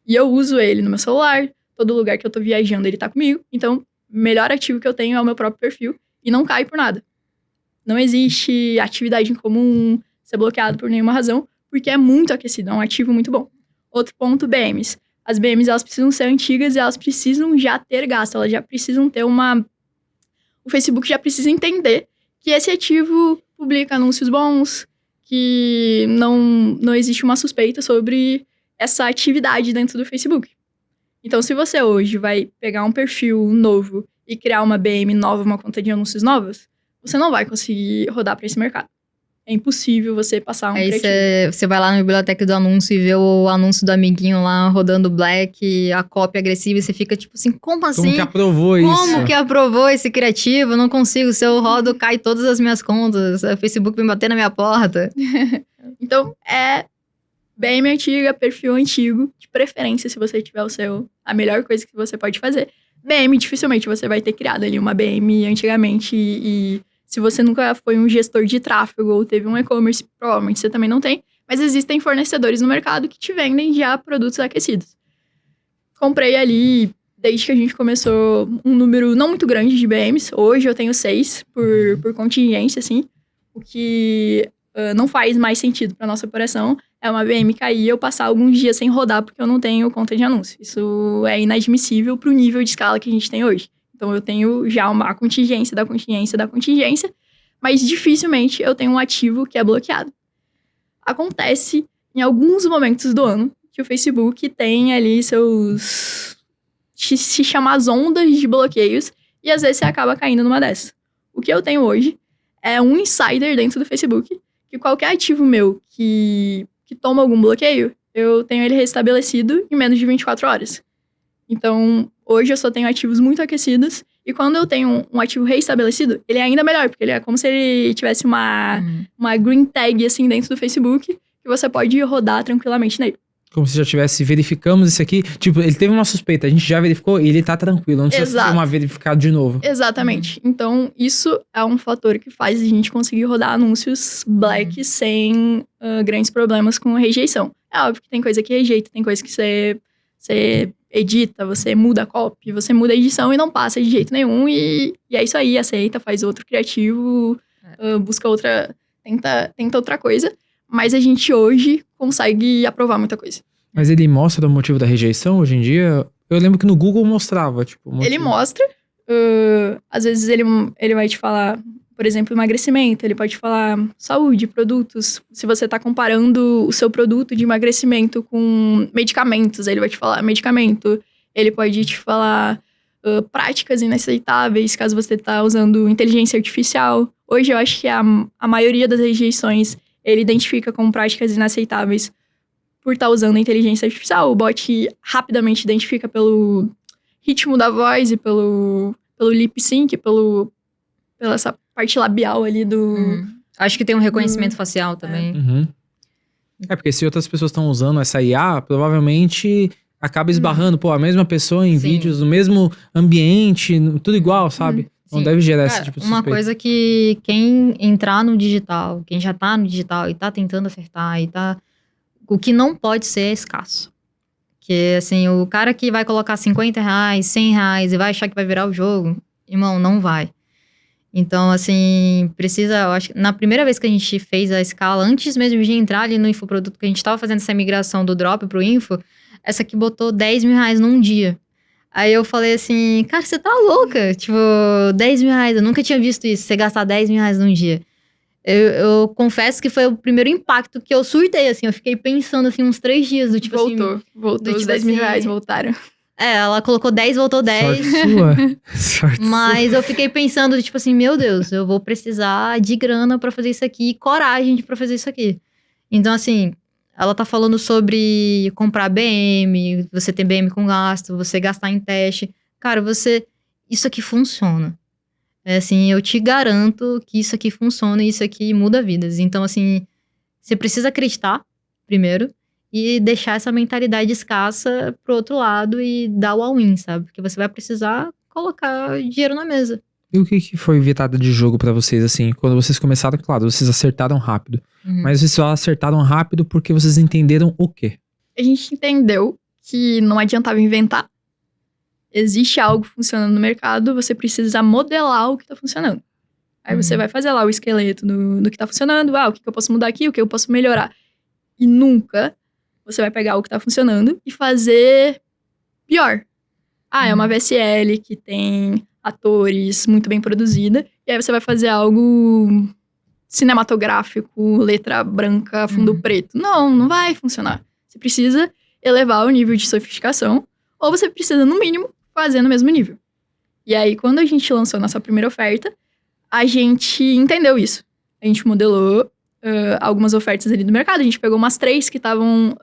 E eu uso ele no meu celular. Todo lugar que eu tô viajando, ele tá comigo. Então, o melhor ativo que eu tenho é o meu próprio perfil. E não cai por nada. Não existe atividade em comum, ser bloqueado por nenhuma razão, porque é muito aquecido. É um ativo muito bom. Outro ponto, BMs. As BMs, elas precisam ser antigas e elas precisam já ter gasto. Elas já precisam ter O Facebook já precisa entender que esse ativo publica anúncios bons, que não existe uma suspeita sobre essa atividade dentro do Facebook. Então, se você hoje vai pegar um perfil novo e criar uma BM nova, uma conta de anúncios novas, você não vai conseguir rodar para esse mercado. É impossível você passar um Aí criativo. você vai lá na biblioteca do anúncio e vê o anúncio do amiguinho lá rodando Black, a cópia agressiva, e você fica tipo assim, como assim? Como que aprovou isso? Como que aprovou esse criativo? Eu não consigo. Se eu rodo, cai todas as minhas contas. O Facebook vem bater na minha porta. Então, é BM antiga, perfil antigo, de preferência, se você tiver o seu, a melhor coisa que você pode fazer. BM, dificilmente você vai ter criado ali uma BM antigamente e se você nunca foi um gestor de tráfego ou teve um e-commerce, provavelmente você também não tem, mas existem fornecedores no mercado que te vendem já produtos aquecidos. Comprei ali, desde que a gente começou, um número não muito grande de BMs. Hoje eu tenho 6 por contingência, assim, o que não faz mais sentido para nossa operação. É uma BM cair e eu passar alguns dias sem rodar porque eu não tenho conta de anúncio. Isso é inadmissível para o nível de escala que a gente tem hoje. Então eu tenho já uma contingência da contingência da contingência, mas dificilmente eu tenho um ativo que é bloqueado. Acontece em alguns momentos do ano que o Facebook tem ali seus... se chama as ondas de bloqueios e às vezes você acaba caindo numa dessas. O que eu tenho hoje é um insider dentro do Facebook que qualquer ativo meu que toma algum bloqueio, eu tenho ele restabelecido em menos de 24 horas. Então, hoje eu só tenho ativos muito aquecidos e quando eu tenho um ativo reestabelecido, ele é ainda melhor, porque ele é como se ele tivesse uma green tag assim dentro do Facebook que você pode rodar tranquilamente nele. Como se já tivesse, verificamos isso aqui. Tipo, ele teve uma suspeita, a gente já verificou e ele tá tranquilo. Não precisa Exato. ser uma verificado de novo. Exatamente. Então, isso é um fator que faz a gente conseguir rodar anúncios black sem grandes problemas com rejeição. É óbvio que tem coisa que rejeita, tem coisa que você edita, você muda a copy, você muda a edição e não passa de jeito nenhum. E é isso aí, aceita, faz outro criativo, busca outra, tenta outra coisa. Mas a gente hoje consegue aprovar muita coisa. Mas ele mostra o motivo da rejeição hoje em dia? Eu lembro que no Google mostrava, tipo... o motivo. Ele mostra, às vezes ele vai te falar, por exemplo, emagrecimento, ele pode falar saúde, produtos. Se você tá comparando o seu produto de emagrecimento com medicamentos, ele vai te falar medicamento. Ele pode te falar práticas inaceitáveis, caso você tá usando inteligência artificial. Hoje eu acho que a maioria das rejeições ele identifica como práticas inaceitáveis por estar usando a inteligência artificial. O bot rapidamente identifica pelo ritmo da voz e pelo lip sync, pela essa parte labial ali do... Acho que tem um reconhecimento facial também. Uhum. Porque se outras pessoas estão usando essa IA, provavelmente acaba esbarrando, pô, a mesma pessoa em Sim. vídeos, no mesmo ambiente, tudo igual, sabe? Não Sim. deve gerar esse Cara, tipo de uma suspeita. coisa que quem entrar no digital, quem já tá no digital e tá tentando acertar e tá... O que não pode ser é escasso. Que, assim, o cara que vai colocar R$50, R$100 e vai achar que vai virar o jogo, irmão, não vai. Então, assim, precisa... Eu acho que na primeira vez que a gente fez a escala, antes mesmo de entrar ali no infoproduto, que a gente tava fazendo essa migração do drop pro info, essa aqui botou R$10.000 num dia. Aí eu falei assim, cara, você tá louca? Tipo, R$10.000, eu nunca tinha visto isso, você gastar R$10.000 num dia. Eu confesso que foi o primeiro impacto que eu surtei, assim, eu fiquei pensando, assim, uns 3 dias, do tipo Voltou, do os tipo R$10.000 assim- voltaram. ela colocou 10, voltou 10. Sorte sua. Sorte sua. Mas eu fiquei pensando, tipo assim, meu Deus, eu vou precisar de grana pra fazer isso aqui, e coragem pra fazer isso aqui. Então, assim, ela tá falando sobre comprar BM, você ter BM com gasto, você gastar em teste. Cara, isso aqui funciona. É assim, eu te garanto que isso aqui funciona e isso aqui muda vidas. Então, assim, você precisa acreditar, primeiro, e deixar essa mentalidade escassa pro outro lado e dar o all-in, sabe? Porque você vai precisar colocar dinheiro na mesa. E o que foi virada de jogo pra vocês, assim? Quando vocês começaram, claro, vocês acertaram rápido. Mas vocês só acertaram rápido porque vocês entenderam o quê? A gente entendeu que não adiantava inventar. Existe algo funcionando no mercado, você precisa modelar o que tá funcionando. Aí você vai fazer lá o esqueleto do que tá funcionando, o que eu posso mudar aqui, o que eu posso melhorar. E nunca você vai pegar o que tá funcionando e fazer pior. É uma VSL que tem atores muito bem produzida, e aí você vai fazer algo cinematográfico, letra branca, fundo preto. Não vai funcionar. Você precisa elevar o nível de sofisticação, ou você precisa, no mínimo, fazer no mesmo nível. E aí, quando a gente lançou nossa primeira oferta, a gente entendeu isso. A gente modelou algumas ofertas ali do mercado. A gente pegou umas 3 que estavam,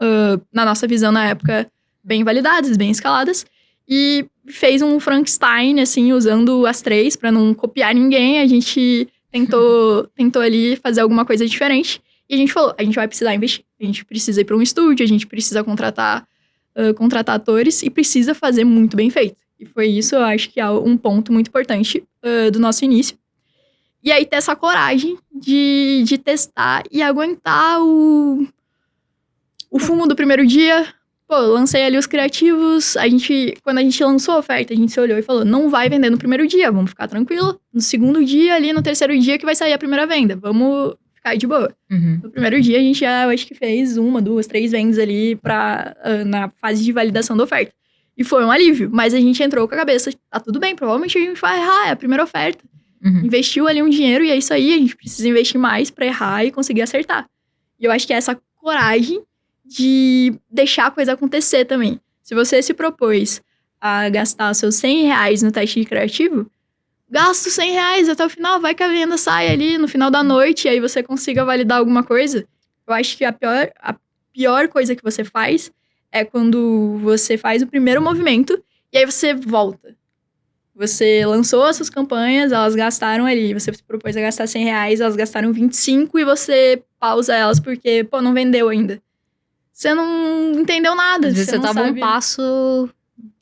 na nossa visão na época, bem validadas, bem escaladas. E fez um Frankenstein, assim, usando as 3 para não copiar ninguém. A gente tentou ali fazer alguma coisa diferente. E a gente falou, a gente vai precisar investir. A gente precisa ir para um estúdio, a gente precisa contratar atores e precisa fazer muito bem feito. E foi isso, eu acho que é um ponto muito importante do nosso início. E aí ter essa coragem de testar e aguentar o fumo do primeiro dia. Pô, lancei ali os criativos, quando a gente lançou a oferta, a gente se olhou e falou, não vai vender no primeiro dia, vamos ficar tranquilo. No segundo dia, ali no terceiro dia que vai sair a primeira venda, vamos ficar de boa. Uhum. No primeiro dia, a gente já, eu acho que fez 1, 2, 3 vendas ali na fase de validação da oferta. E foi um alívio, mas a gente entrou com a cabeça, tá tudo bem, provavelmente a gente vai errar, é a primeira oferta. Uhum. Investiu ali um dinheiro e é isso aí, a gente precisa investir mais pra errar e conseguir acertar. E eu acho que é essa coragem de deixar a coisa acontecer também. Se você se propôs a gastar os seus R$100 no teste de criativo, gasta os R$100 até o final, vai que a venda sai ali no final da noite e aí você consiga validar alguma coisa. Eu acho que a pior coisa que você faz é quando você faz o primeiro movimento e aí você volta. Você lançou as suas campanhas, elas gastaram ali, você se propôs a gastar R$100, elas gastaram 25 e você pausa elas porque, pô, não vendeu ainda. Você não entendeu nada. Às vezes você não tava sabe. um passo.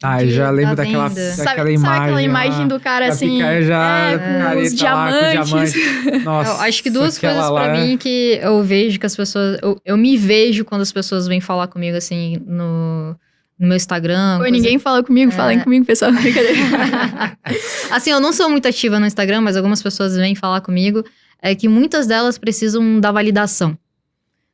Ai, já lembro daquela venda. Sabe aquela imagem do cara da assim, picanha já, com careta os lá, com diamantes. diamante. Nossa, Eu acho que duas aquela coisas lá pra mim que eu vejo que as pessoas. Eu me vejo quando as pessoas vêm falar comigo assim no meu Instagram. Oi, ninguém fala comigo, falem comigo, pessoal. Brincadeira. Assim, eu não sou muito ativa no Instagram, mas algumas pessoas vêm falar comigo. É que muitas delas precisam da validação.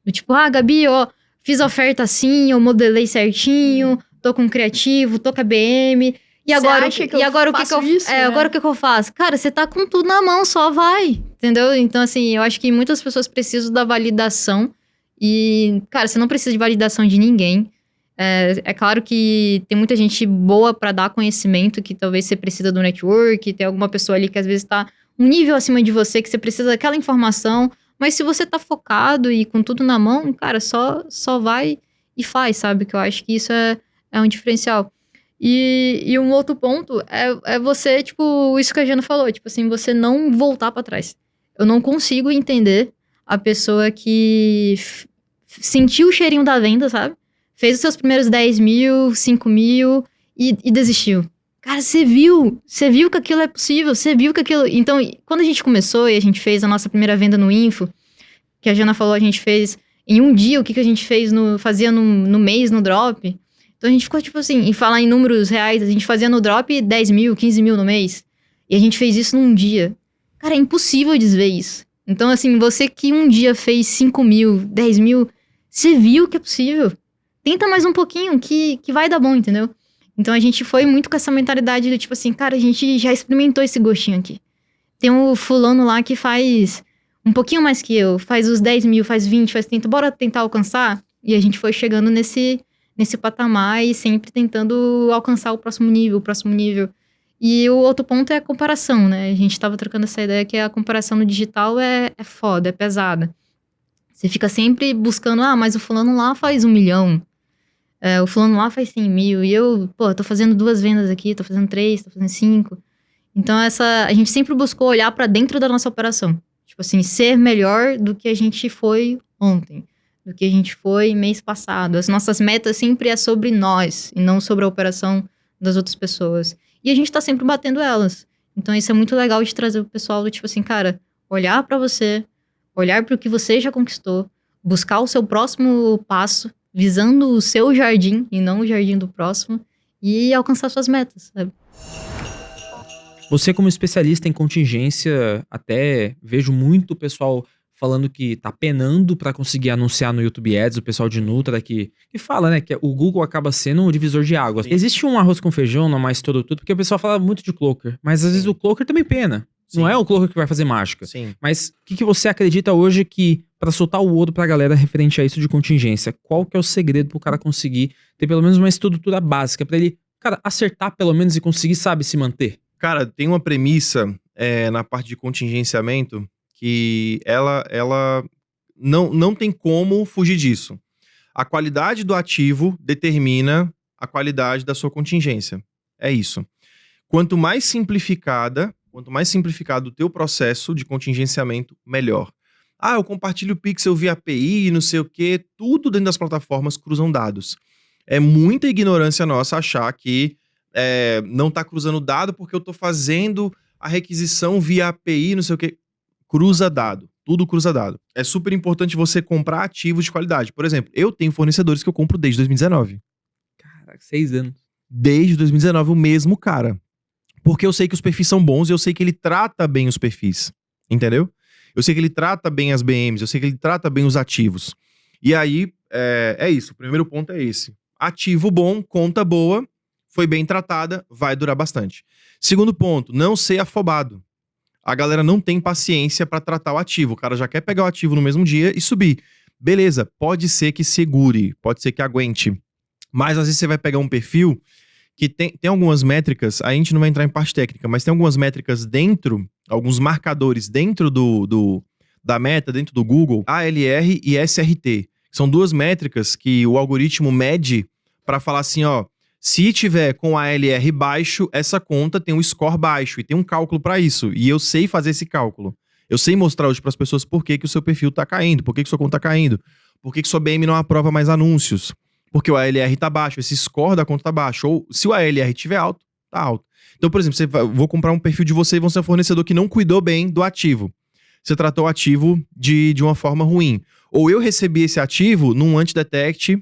Do tipo, Gabi, ó, fiz a oferta assim, eu modelei certinho, tô com criativo, tô com a BM. E agora, acha que e eu agora o que faço que eu isso, é, né? agora o que que eu faço? Cara, você tá com tudo na mão, só vai. Entendeu? Então, assim, eu acho que muitas pessoas precisam da validação. E, cara, você não precisa de validação de ninguém. É claro que tem muita gente boa pra dar conhecimento, que talvez você precisa do network, tem alguma pessoa ali que às vezes tá um nível acima de você, que você precisa daquela informação. Mas se você tá focado e com tudo na mão, cara, só vai e faz, sabe? Que eu acho que isso é um diferencial. E um outro ponto é você, tipo, isso que a Jana falou, tipo assim, você não voltar pra trás. Eu não consigo entender a pessoa que sentiu o cheirinho da venda, sabe? Fez os seus primeiros 10 mil, 5 mil e desistiu. Cara, você viu que aquilo é possível, você viu que aquilo... Então, quando a gente começou e a gente fez a nossa primeira venda no Info, que a Jana falou, a gente fez em um dia o que a gente fazia no mês, no Drop. Então, a gente ficou, tipo assim, em falar em números reais, a gente fazia no Drop 10 mil, 15 mil no mês. E a gente fez isso num dia. Cara, é impossível desver isso. Então, assim, você que um dia fez 5 mil, 10 mil, você viu que é possível. Tenta mais um pouquinho, que vai dar bom, entendeu? Então, a gente foi muito com essa mentalidade do tipo assim, cara, a gente já experimentou esse gostinho aqui. Tem um fulano lá que faz um pouquinho mais que eu, faz os 10 mil, faz 20, faz 30, bora tentar alcançar? E a gente foi chegando nesse patamar e sempre tentando alcançar o próximo nível. E o outro ponto é a comparação, né? A gente tava trocando essa ideia que a comparação no digital é foda, é pesada. Você fica sempre buscando, mas o fulano lá faz 1 milhão. O fulano lá faz 100 mil. E eu, tô fazendo 2 vendas aqui, tô fazendo 3, tô fazendo 5. Então, a gente sempre buscou olhar pra dentro da nossa operação. Tipo assim, ser melhor do que a gente foi ontem. Do que a gente foi mês passado. As nossas metas sempre é sobre nós. E não sobre a operação das outras pessoas. E a gente tá sempre batendo elas. Então, isso é muito legal de trazer o pessoal do tipo assim, cara, olhar pra você, olhar pro que você já conquistou, buscar o seu próximo passo, visando o seu jardim e não o jardim do próximo, e alcançar suas metas, sabe? Você como especialista em contingência, até vejo muito o pessoal falando que tá penando pra conseguir anunciar no YouTube Ads, o pessoal de Nutra que fala, né, que o Google acaba sendo um divisor de águas. Sim. Existe um arroz com feijão, não mais tudo, porque o pessoal fala muito de Clocker, mas às vezes o Clocker também pena. Sim. Não é o Clocker que vai fazer mágica. Sim. Mas o que você acredita hoje que, pra soltar o ouro pra galera referente a isso de contingência, qual que é o segredo pro cara conseguir ter pelo menos uma estrutura básica, pra ele, cara, acertar pelo menos e conseguir, sabe, se manter? Cara, tem uma premissa na parte de contingenciamento que ela não tem como fugir disso. A qualidade do ativo determina a qualidade da sua contingência. É isso. Quanto mais simplificado o teu processo de contingenciamento, melhor. Ah, eu compartilho o pixel via API, não sei o quê. Tudo dentro das plataformas cruzam dados. É muita ignorância nossa achar que não está cruzando dado porque eu estou fazendo a requisição via API, não sei o quê. Cruza dado. Tudo cruza dado. É super importante você comprar ativos de qualidade. Por exemplo, eu tenho fornecedores que eu compro desde 2019. Caraca, 6 anos. Desde 2019, o mesmo cara. Porque eu sei que os perfis são bons e eu sei que ele trata bem os perfis. Entendeu? Eu sei que ele trata bem as BMs, eu sei que ele trata bem os ativos. E aí, é isso. O primeiro ponto é esse. Ativo bom, conta boa, foi bem tratada, vai durar bastante. Segundo ponto, não ser afobado. A galera não tem paciência para tratar o ativo. O cara já quer pegar o ativo no mesmo dia e subir. Beleza, pode ser que segure, pode ser que aguente. Mas às vezes você vai pegar um perfil que tem algumas métricas, a gente não vai entrar em parte técnica, mas tem algumas métricas dentro, alguns marcadores dentro da meta, dentro do Google, ALR e SRT. São duas métricas que o algoritmo mede para falar assim, ó, se tiver com ALR baixo, essa conta tem um score baixo e tem um cálculo para isso. E eu sei fazer esse cálculo. Eu sei mostrar hoje para as pessoas por que o seu perfil tá caindo, por que sua conta tá caindo, por que sua BM não aprova mais anúncios. Porque o ALR tá baixo, esse score da conta tá baixo. Ou se o ALR estiver alto, tá alto. Então, por exemplo, vou comprar um perfil de você e vão ser um fornecedor que não cuidou bem do ativo. Você tratou o ativo de uma forma ruim. Ou eu recebi esse ativo num anti-detect,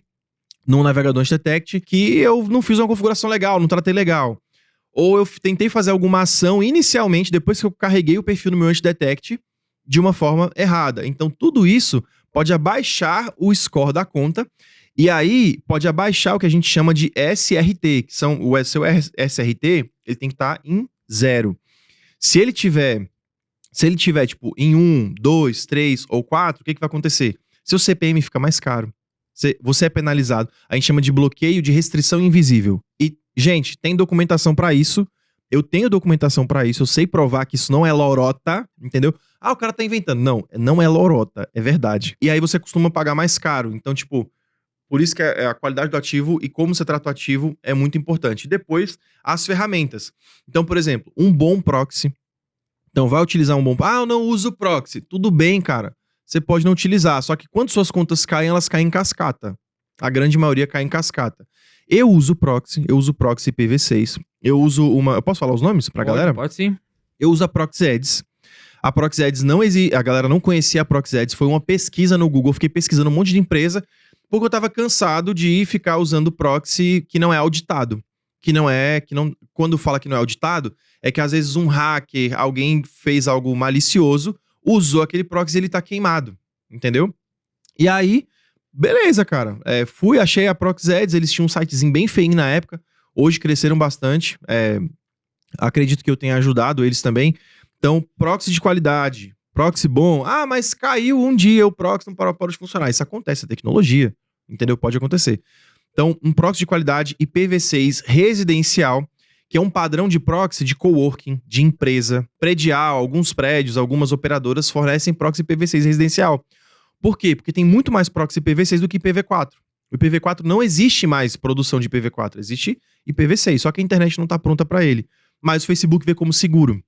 num navegador anti-detect, que eu não fiz uma configuração legal, não tratei legal. Ou eu tentei fazer alguma ação inicialmente, depois que eu carreguei o perfil no meu anti-detect, de uma forma errada. Então, tudo isso pode abaixar o score da conta, e aí pode abaixar o que a gente chama de SRT, que são o seu SRT, ele tem que estar em 0. Se ele tiver, tipo, em 1, 2, 3 ou 4, o que vai acontecer? Seu CPM fica mais caro. Você é penalizado. A gente chama de bloqueio de restrição invisível. E, gente, tem documentação pra isso. Eu tenho documentação pra isso. Eu sei provar que isso não é lorota, entendeu? Ah, o cara tá inventando. Não, não é lorota. É verdade. E aí você costuma pagar mais caro. Então, tipo, por isso que a qualidade do ativo e como você trata o ativo é muito importante. Depois, as ferramentas. Então, por exemplo, um bom proxy. Então, vai utilizar um bom... Ah, eu não uso proxy. Tudo bem, cara. Você pode não utilizar, só que quando suas contas caem, elas caem em cascata. A grande maioria cai em cascata. Eu uso proxy IPv6. Eu uso uma... Eu posso falar os nomes pra galera? Pode sim. Eu uso a Proxy Ads. A Proxy Ads não existe... A galera não conhecia a Proxy Ads. Foi uma pesquisa no Google. Eu fiquei pesquisando um monte de empresa porque eu tava cansado de ficar usando proxy que não é auditado. Quando fala que não é auditado, é que às vezes um hacker, alguém fez algo malicioso, usou aquele proxy e ele tá queimado, entendeu? E aí, beleza, cara. Achei a Proxy Ads, eles tinham um sitezinho bem feinho na época, hoje cresceram bastante, acredito que eu tenha ajudado eles também. Então, proxy de qualidade, proxy bom. Ah, mas caiu um dia o proxy, não parou de funcionar. Isso acontece, é tecnologia, entendeu? Pode acontecer. Então, um proxy de qualidade IPv6 residencial, que é um padrão de proxy de coworking, de empresa, predial, alguns prédios, algumas operadoras fornecem proxy IPv6 residencial. Por quê? Porque tem muito mais proxy IPv6 do que IPv4. O IPv4 não existe mais produção de IPv4, existe IPv6, só que a internet não está pronta para ele. Mas o Facebook vê como seguro.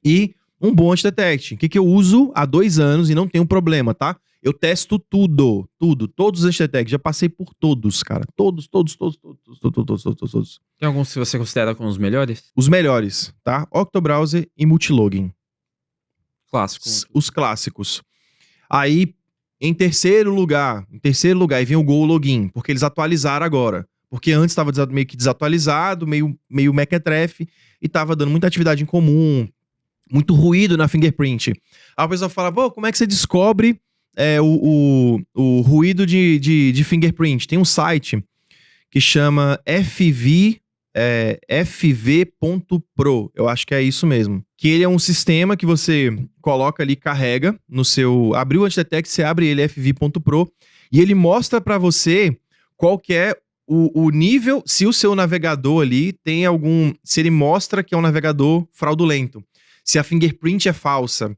E um bom anti-detect, que eu uso há 2 anos e não tem um problema, tá? Eu testo tudo, todos os anti-detect, já passei por todos, cara. Todos. Tem alguns que você considera como os melhores? Os melhores, tá? Octobrowser e Multilogin. Clássicos. Os clássicos. Aí, em terceiro lugar, e vem o Go Login, porque eles atualizaram agora. Porque antes estava meio que desatualizado, meio mequetrefe, e tava dando muita atividade em comum, muito ruído na fingerprint. Aí o pessoal fala, pô, como é que você descobre o ruído de fingerprint? Tem um site que chama fv.pro, eu acho que é isso mesmo. Que ele é um sistema que você coloca ali, carrega no seu... Abriu o anti-detect, você abre ele, fv.pro, e ele mostra pra você qual que é o nível, se o seu navegador ali tem algum... Se ele mostra que é um navegador fraudulento, se a fingerprint é falsa,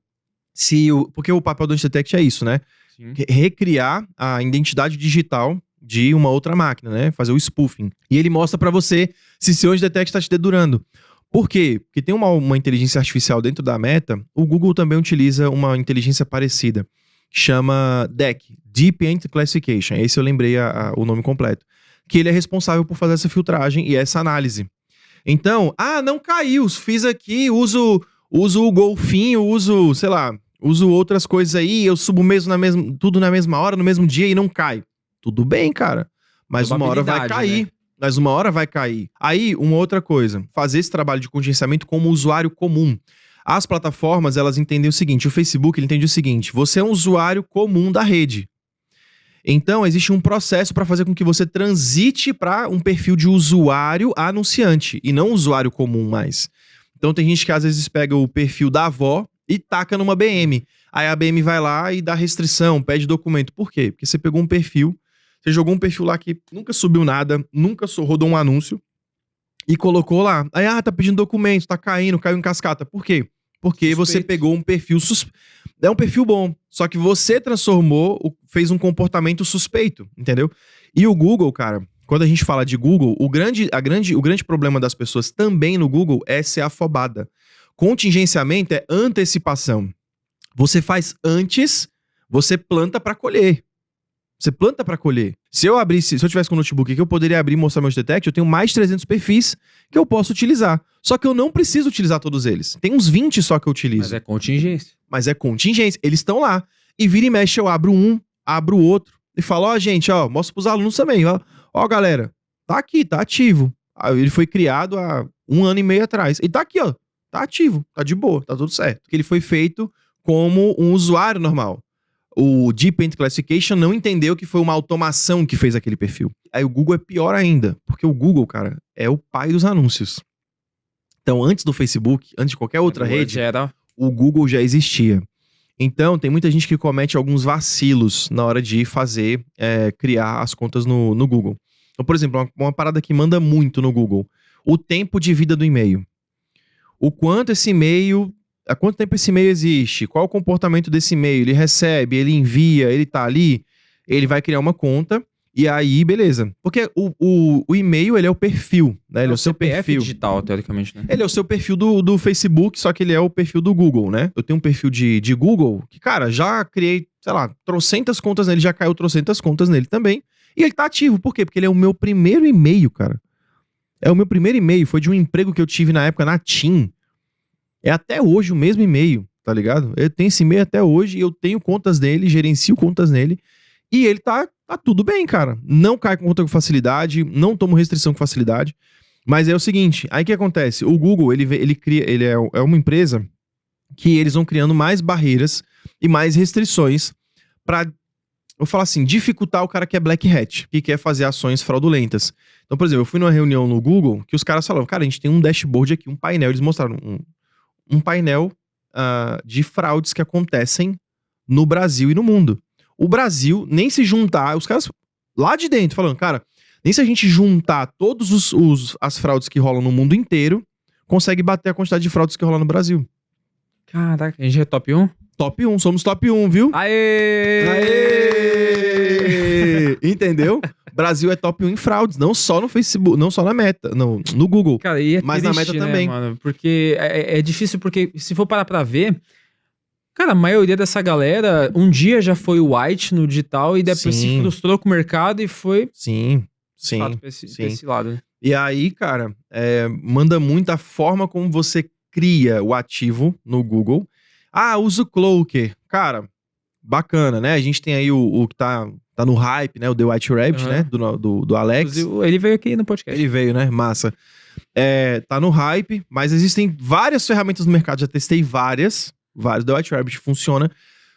porque o papel do anti-detect é isso, né? Sim. recriar a identidade digital de uma outra máquina, né? Fazer o spoofing. E ele mostra pra você se seu detect está te dedurando. Por quê? Porque tem uma inteligência artificial dentro da Meta, o Google também utiliza uma inteligência parecida, chama DEC, Deep Ent Classification. Esse eu lembrei o nome completo. Que ele é responsável por fazer essa filtragem e essa análise. Então, não caiu, fiz aqui, uso o golfinho, uso outras coisas aí, eu subo mesmo tudo na mesma hora, no mesmo dia e não cai. Tudo bem, cara, mas uma hora vai cair. Né? Mas uma hora vai cair. Aí, uma outra coisa, fazer esse trabalho de contingenciamento como usuário comum. As plataformas, elas entendem o seguinte, o Facebook, ele entende o seguinte, você é um usuário comum da rede. Então, existe um processo para fazer com que você transite para um perfil de usuário a anunciante, e não usuário comum mais. Então, tem gente que às vezes pega o perfil da avó e taca numa BM. Aí a BM vai lá e dá restrição, pede documento. Por quê? Porque você pegou um perfil, você jogou um perfil lá que nunca subiu nada, nunca rodou um anúncio e colocou lá. Aí, tá pedindo documento, tá caiu em cascata. Por quê? Porque Suspeito. você pegou um perfil é um perfil bom, só que você transformou, fez um comportamento suspeito, entendeu? E o Google, cara, quando a gente fala de Google, o grande problema das pessoas também no Google é ser afobada. Contingenciamento é antecipação. Você faz antes, você planta para colher. Você planta para colher. Se eu tivesse com um notebook aqui, eu poderia abrir e mostrar meus detect, eu tenho mais de 300 perfis que eu posso utilizar. Só que eu não preciso utilizar todos eles. Tem uns 20 só que eu utilizo. Mas é contingência. Eles estão lá. E vira e mexe, eu abro um, abro o outro. E falo, gente, mostra pros alunos também. Galera, tá aqui, tá ativo. Ele foi criado há 1 ano e meio atrás. E tá aqui, tá ativo, tá de boa, tá tudo certo. Porque ele foi feito como um usuário normal. O Deep Ent Classification não entendeu que foi uma automação que fez aquele perfil. Aí o Google é pior ainda, porque o Google, cara, é o pai dos anúncios. Então, antes do Facebook, antes de qualquer outra rede, o Google já existia. Então, tem muita gente que comete alguns vacilos na hora de criar as contas no Google. Então, por exemplo, uma parada que manda muito no Google, o tempo de vida do e-mail. Há quanto tempo esse e-mail existe? Qual o comportamento desse e-mail? Ele recebe, ele envia, ele tá ali, ele vai criar uma conta e aí, beleza. Porque o e-mail, ele é o perfil, né? Ele é o seu perfil digital, teoricamente, né? Ele é o seu perfil do Facebook, só que ele é o perfil do Google, né? Eu tenho um perfil de Google que, cara, já criei, trocentas contas nele, já caiu trocentas contas nele também. E ele tá ativo, por quê? Porque ele é o meu primeiro e-mail, cara. É o meu primeiro e-mail, foi de um emprego que eu tive na época na TIM. É até hoje o mesmo e-mail, tá ligado? Eu tenho esse e-mail até hoje, eu tenho contas nele, gerencio contas nele, e ele tá tudo bem, cara. Não cai com conta com facilidade, não tomo restrição com facilidade, mas é o seguinte, aí o que acontece? O Google, ele é uma empresa que eles vão criando mais barreiras e mais restrições pra, vou falar assim, dificultar o cara que é black hat, que quer fazer ações fraudulentas. Então, por exemplo, eu fui numa reunião no Google que os caras falaram, cara, a gente tem um dashboard aqui, um painel, eles mostraram um painel de fraudes que acontecem no Brasil e no mundo. O Brasil, nem se juntar, os caras lá de dentro falando, cara, nem se a gente juntar todas as fraudes que rolam no mundo inteiro, consegue bater a quantidade de fraudes que rolam no Brasil. Caraca, a gente é top 1? Top 1, somos top 1, viu? Aê! Aê! Entendeu? Brasil é top 1 em fraudes, não só no Facebook, não só na Meta, no Google, cara, e mas na Meta também. Mano, porque é difícil, porque se for parar pra ver, cara, a maioria dessa galera um dia já foi white no digital e depois se frustrou com o mercado e foi Sim. pra esse lado. Né? E aí, cara, manda muito a forma como você cria o ativo no Google. Usa o Cloaker. Cara, bacana, né? A gente tem aí o que tá no hype, né? O The White Rabbit, né? Do Alex. Inclusive, ele veio aqui no podcast. Ele veio, né? Massa. Tá no hype, mas existem várias ferramentas no mercado. Já testei vários. The White Rabbit funciona.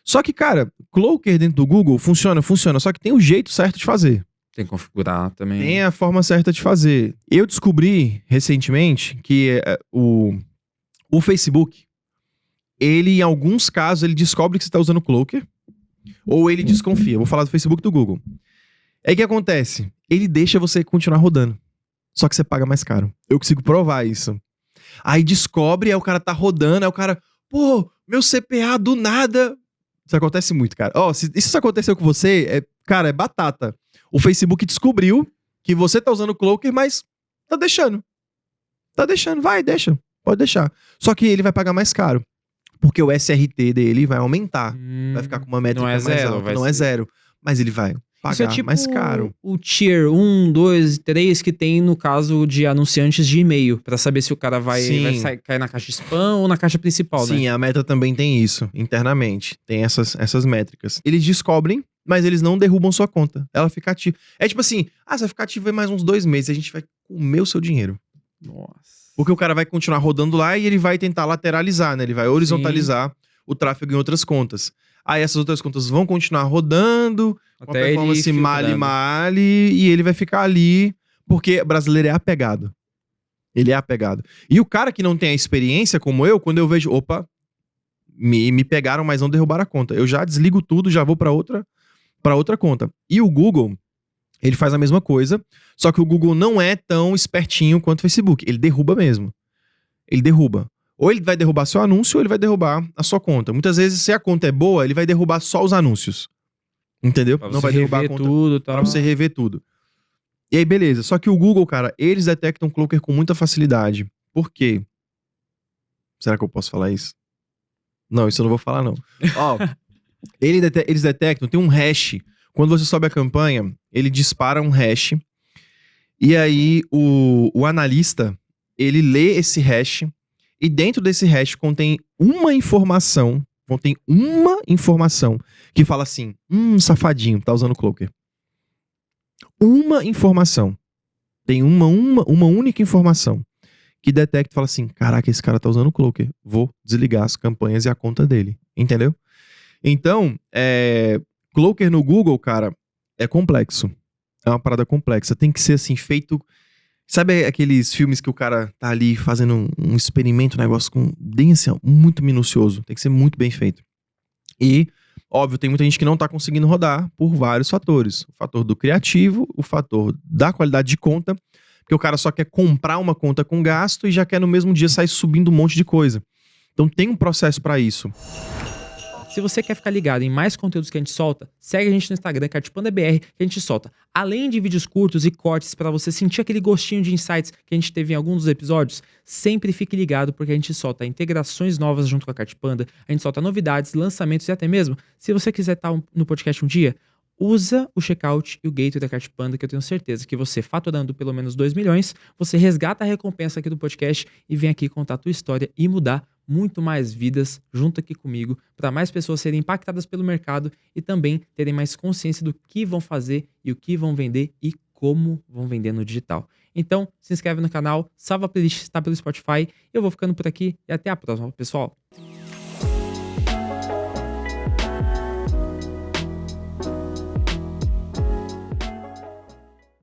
Só que, cara, Cloaker dentro do Google funciona. Só que tem o jeito certo de fazer. Tem que configurar também. Tem a forma certa de fazer. Eu descobri recentemente que o Facebook, ele, em alguns casos, ele descobre que você está usando Cloaker, ou ele desconfia. Vou falar do Facebook e do Google. Aí o que acontece? Ele deixa você continuar rodando. Só que você paga mais caro. Eu consigo provar isso. Aí descobre, aí o cara tá rodando, aí o cara, meu CPA do nada Isso acontece muito, cara. Ó, se isso aconteceu com você, cara, é batata. O Facebook descobriu que você tá usando o Cloaker, mas tá deixando. Tá deixando, vai, deixa. Pode deixar. Só que ele vai pagar mais caro. Porque o SRT dele vai aumentar. Vai ficar com uma métrica não é mais zero, alta. vai Não é ser- zero. Mas ele vai Isso é pagar tipo mais caro. o tier 1, 2, 3 que tem no caso de anunciantes de e-mail, pra saber se o cara vai Sim. cair na caixa spam ou na caixa principal, né? Sim, a Meta também tem isso, internamente. Tem essas métricas. Eles descobrem, mas eles não derrubam sua conta. Ela fica ativa. É tipo assim, você vai ficar ativo aí mais uns 2 meses, a gente vai comer o seu dinheiro. Nossa. Porque o cara vai continuar rodando lá e ele vai tentar lateralizar, né? Ele vai horizontalizar o tráfego em outras contas. Aí essas outras contas vão continuar rodando, com a Até ele performance filtrando. male, e ele vai ficar ali, porque brasileiro é apegado. Ele é apegado. E o cara que não tem a experiência, como eu, quando eu vejo, opa, me pegaram, mas não derrubaram a conta. Eu já desligo tudo, já vou para outra conta. E o Google, ele faz a mesma coisa, só que o Google não é tão espertinho quanto o Facebook. Ele derruba mesmo. Ele derruba. Ou ele vai derrubar seu anúncio, ou ele vai derrubar a sua conta. Muitas vezes, se a conta é boa, ele vai derrubar só os anúncios. Entendeu? Pra Não você vai derrubar a rever conta tudo, tá? pra você rever tudo. E aí, beleza. Só que o Google, cara, eles detectam Cloaker com muita facilidade. Por quê? Será que eu posso falar isso? Não, isso eu não vou falar, não. Ó, eles detectam, tem um hash. Quando você sobe a campanha, ele dispara um hash. E aí, o analista, ele lê esse hash. E dentro desse hash contém uma informação que fala assim, safadinho, tá usando Cloaker. Uma informação. Tem uma única informação que detecta e fala assim, caraca, esse cara tá usando Cloaker. Vou desligar as campanhas e a conta dele. Entendeu? Então, Cloaker no Google, cara, é complexo. É uma parada complexa. Tem que ser assim, feito... Sabe aqueles filmes que o cara tá ali fazendo um experimento, um negócio bem assim, ó, muito minucioso. Tem que ser muito bem feito. E, óbvio, tem muita gente que não tá conseguindo rodar por vários fatores. O fator do criativo, o fator da qualidade de conta, porque o cara só quer comprar uma conta com gasto e já quer no mesmo dia sair subindo um monte de coisa. Então tem um processo pra isso. Se você quer ficar ligado em mais conteúdos que a gente solta, segue a gente no Instagram, CartPandaBR, que a gente solta. Além de vídeos curtos e cortes para você sentir aquele gostinho de insights que a gente teve em alguns dos episódios, sempre fique ligado porque a gente solta integrações novas junto com a Cartpanda, a gente solta novidades, lançamentos e até mesmo, se você quiser estar no podcast um dia, usa o checkout e o gateway da Cartpanda, que eu tenho certeza que você, faturando pelo menos 2 milhões, você resgata a recompensa aqui do podcast e vem aqui contar a tua história e mudar muito mais vidas junto aqui comigo, para mais pessoas serem impactadas pelo mercado e também terem mais consciência do que vão fazer e o que vão vender e como vão vender no digital. Então, se inscreve no canal, salva a playlist, está pelo Spotify. Eu vou ficando por aqui e até a próxima, pessoal.